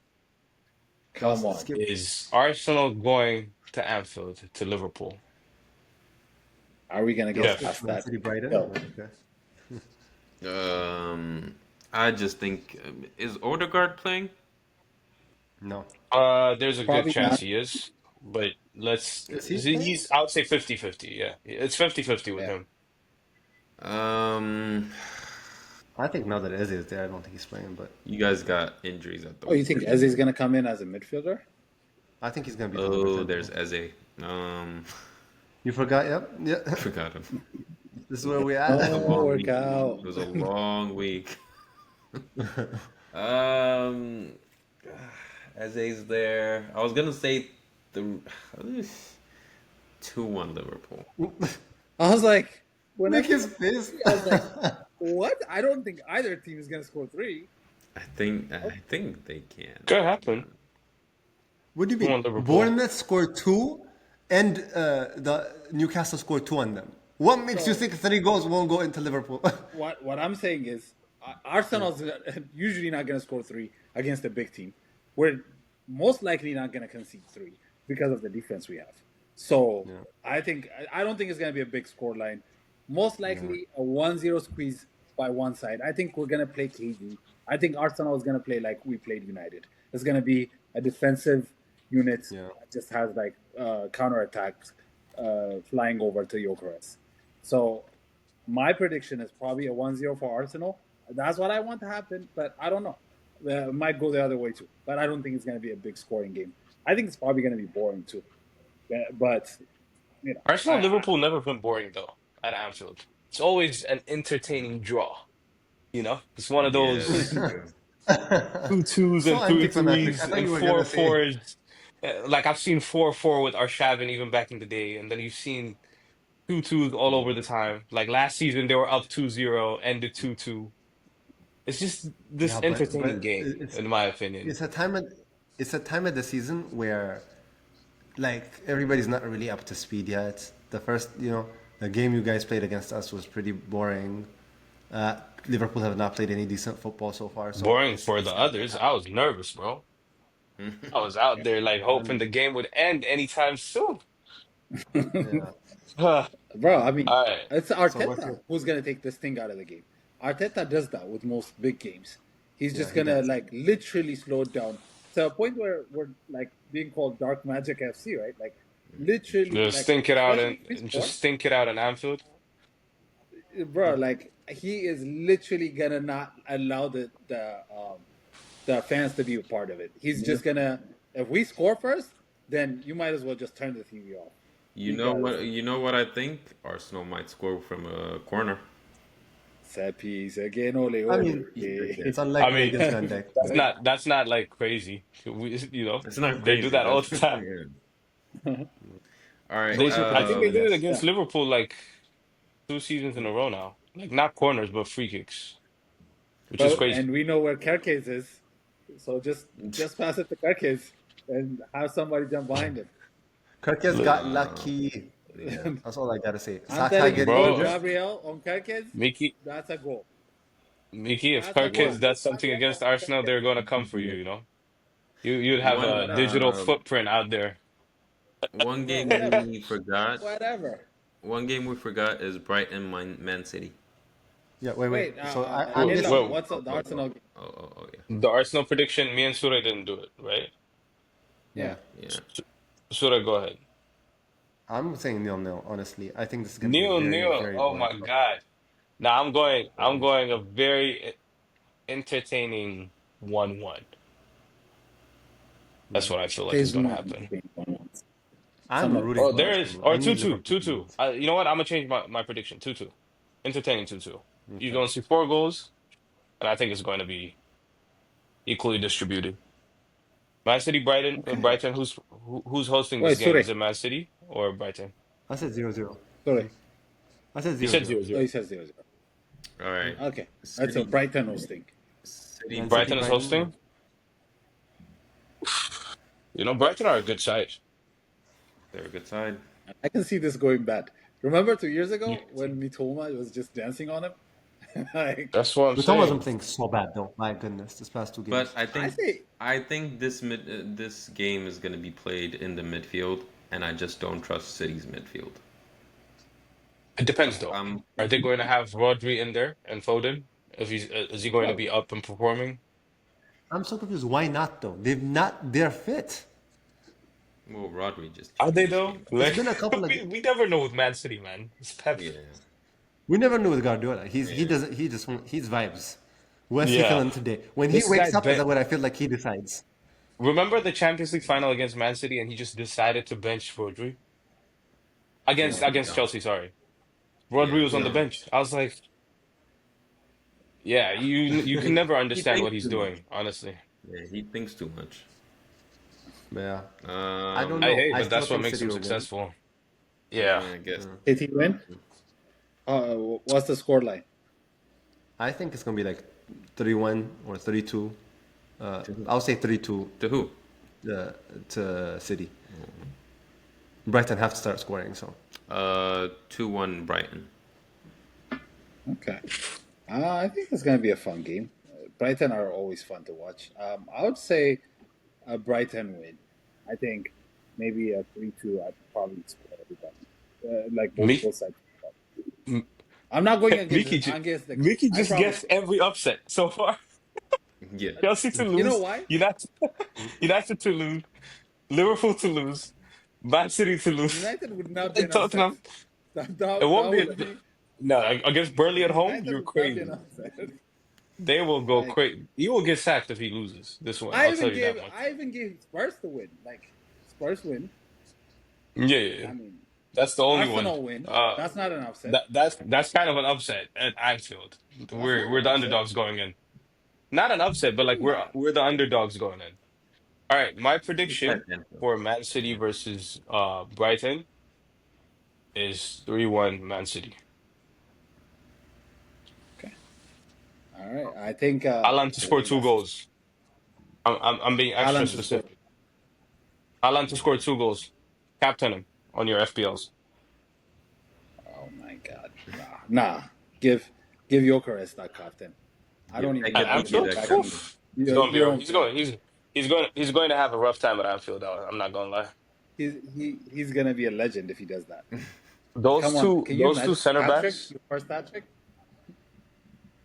I'll come on. skip. is Arsenal going to Anfield to Liverpool. Are we gonna I'll get Jeff, skip past Man that? City Brighton. No. Okay. Um, I just think is Odegaard playing? No, there's a good Probably chance not. he is, but let's is he playing? he's I would say 50-50. Yeah, it's 50-50 with Yeah. him. Um, I think now that Eze is there, I don't think he's playing, but you guys got injuries at the. Oh, you think Eze's gonna come in as a midfielder? I think he's gonna be the number Oh, 10. there's Eze. Um, You forgot? Yep. Yeah. forgot him. This is where we It was a at. Oh, long work week. out. It was a long week. Um, Eze's there. I was gonna say the 2-1 Liverpool. I was like, Make whenever you his said face. 3, I was like, what? I don't think either team is gonna score 3. I think they can. Could happen. What do you Come mean? on, Liverpool. Bournemouth scored two, and the Newcastle scored two on them. What makes you So think 3 goals won't go into Liverpool? what I'm saying is, Arsenal's usually not gonna score 3 against a big team. We're most likely not gonna concede 3 because of the defense we have. So Yeah. I don't think it's gonna be a big score line. Most Yeah. likely a 1-0 squeeze by one side. I think we're gonna play cagey. I think Arsenal is gonna play like we played United. It's gonna be a defensive unit Yeah. that just has like counter attacks flying over to Gyökeres. So my prediction is probably a 1-0 for Arsenal. That's what I want to happen, but I don't know. It might go the other way too, but I don't think it's going to be a big scoring game. I think it's probably going to be boring too. But you know, Arsenal Liverpool never been boring though at Anfield. It's always an entertaining draw. It's one of Yeah, that's those true. 2-2s So and three anticlimactic. I threes thought and you were gonna say. 4-4s. Like I've seen 4-4 with Arshavin even back in the day, and then you've seen 2-2s all over the time. Like last season they were up 2-0, ended 2-2. It's just this Yeah, but entertaining game, in my opinion. it's a time of it's a time of the season where like everybody's not really up to speed yet. The first, the game you guys played against us was pretty boring. Liverpool have not played any decent football so far, so Boring it's for the it's not others. that I was nervous, bro. I was out there like I hoping mean, the game would end anytime soon. yeah. All bro, I mean, right. it's So what's Arteta your who's going to take this thing out of the game. Arteta does that with most big games. He's yeah, just he going to does. like literally slow it down to a point where we're like being called Dark Magic FC, right? Like literally, Just like stink it out especially and if we just score, stink it out in Anfield. bro. Like he is literally gonna not allow the fans to be a part of it. He's Yeah. just gonna if we score first, then you might as well just turn the TV off You know because what? You know what I think? Arsenal might score from a corner. set piece again, ole I ole. mean, Yeah. it's I unlikely mean, against Van Dijk, right? that's not like crazy. It's not They do crazy. that all That's the time. yeah. All right. What's your I think prediction, they I did it guess? Yeah. against Liverpool like 2 seasons in a row now. Like not corners, but free kicks, which is But crazy. and we know where Kerkez is, so just pass it to Kerkez and have somebody jump behind him. Kirkes Look, got lucky. Yeah. That's all I gotta say. I'm Saka telling you, getting put bro, injured. Gabriel on Kerkez, Mickey, that's a goal. if That's a Kirkez goal. does Put something Gabriel against on Arsenal, Kerkez. they're gonna come for you. You'd have One a Whatever, digital footprint out there. one bro. game Whatever, we forgot. whatever. One game we forgot is Brighton Man City. Yeah, wait, wait. Wait, So I'm Well, Ella, guessing. well, what's up? The Arsenal game? Yeah. the Arsenal prediction, me and Sure didn't do it, right? Yeah. Yeah. Should I go ahead? I'm saying 0-0. Honestly, I think this is gonna be a Neil, very, Neil. very Oh boring. my God. Now I'm going. I'm going a very entertaining 1-1. That's what I feel like is There's going to no happen. I'm some of rooting Oh, for there is, Liverpool. I or need 2-2, Liverpool to 2-2. lose. You know what? I'm gonna change my prediction. 2-2. Entertaining 2-2. You're Okay. gonna see 4 goals, and I think it's going to be equally distributed. Man City, Brighton, Okay. Brighton. Who's hosting this Wait, game? sorry. Is it Man City or Brighton? I said 0-0. Sorry. I said You said 0-0. 0-0. Oh, he says 0-0. All right. Okay. That's a City, Brighton hosting. City, Man City, Brighton is Brighton. hosting. You know, Brighton are a good side. they're a good side. I can see this going bad. Remember 2 years Yeah. ago when Mitoma was just dancing on him? Like, That's what I'm But Thomas saying. I'm playing so bad though. My goodness, this past 2 But games. I say, I think this game is going to be played in the midfield, and I just don't trust City's midfield. It depends, though. Um, Are they going to have Rodri in there and Foden? If he's is he going to well, be up and performing? I'm so confused. Why not though? They're fit. well, Rodri Are they just though? came back. It's Like been a couple of. we never know with Man City, man. It's Pep. Yeah, We never knew with Guardiola. He yeah. doesn't. He's vibes. What's he Yeah. feeling today? When he This guy wakes up, is ben that what I feel like he decides? remember the Champions League final against Man City and he just decided to bench Rodri? Yeah, Against Yeah, Chelsea, sorry. yeah. Rodri was on the yeah. bench. I was like, yeah, you can never He understand thinks what he's too much. doing, honestly. Yeah, he thinks too much. Yeah. I don't Um, know. Hey, I but still that's what think makes City him will win. successful. Yeah. yeah, I guess. did he win? What's the score line? I think it's gonna be like 3-1 or 3-2. I'll say 3-2 To who? to City. Brighton have to start scoring. So 2-1 Brighton. Okay. I think it's going to be a fun game. Brighton are always fun to watch. I would say a Brighton win. I think maybe a 3-2. I'd probably score everybody. Like Me, both sides. I'm not going Mickey, against the. Mickey I just promise guessed you. every upset so far. Yeah, Chelsea to You know lose, why? United, United to lose, Liverpool to lose, Man City to lose, United would not be and an upset. Tottenham. It That won't be. would be. No, against Burnley at home, United you're would not be an crazy. upset. They will go Like crazy. He will get sacked if he loses this one. I'll tell you that much. I even gave Spurs to win. Like Spurs win. Yeah, yeah, yeah. I mean That's the only one. Arsenal win. That's not an upset. That's kind of an upset at Anfield. That's not We're an the upset. underdogs going in. Not an upset, but like Nah. we're the underdogs going in. All right, my it's at prediction Anfield. for Man City versus Brighton is 3-1 Man City. Okay. All right. I think Alan to score two that's goals. I'm being extra Haaland to score. specific. Alan to score 2 goals. Captain him on your FPLs. Oh my God. Nah. Give Gyökeres that captain. I don't even At Get believe Mickey in Anfield? that backing captain. Oof. It's gonna be your own he's player. going he's going to have a rough time at Anfield. I'm not gonna lie. He's gonna be a legend if he does that. Those Come on, two can you those two imagine center hat trick? backs, Your first hat trick?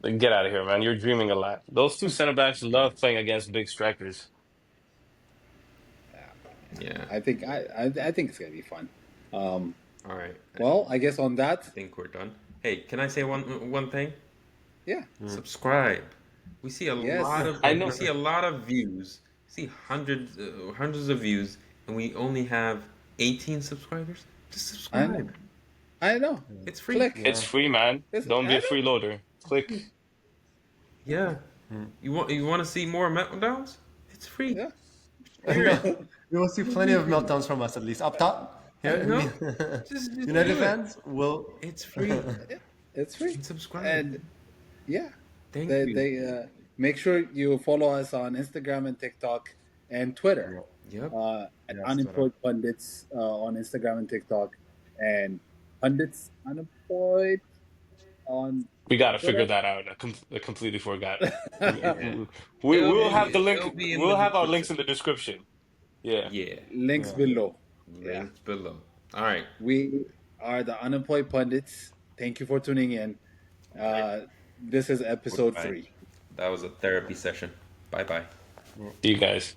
like, get out of here, man. You're dreaming a lot. Those two center backs love playing against big strikers. Yeah. I think it's gonna be fun. All right. Well, I guess on that, I think we're done. Hey, can I say one thing? yeah. Subscribe. We see a Yes. lot of I know. we see a lot of views. We see hundreds of views, and we only have 18 subscribers. Just I know. subscribe. I know. It's free. Click. It's free, man. Don't be I a know. freeloader. Click. Yeah. You want to see more meltdowns? It's free. Yeah. You will see plenty of meltdowns from us at least up top. Here, You know? Just United do it. fans will. It's free. It's free. And subscribe. And yeah, Thank they you. make sure you follow us on Instagram and TikTok and Twitter. Yep. At Yes, Unemployed Pundits on Instagram and TikTok, and Pundits Unemployed on. We gotta figure Twitter. that out. I completely forgot. Yeah. We It'll will be- have the link. it'll be in We'll the have our description. links in the description. Yeah. Yeah. Links below. Yeah. Links below. All right. We are the Unemployed Pundits. Thank you for tuning in. This is episode Goodbye. 3. That was a therapy session. Bye bye. See you guys.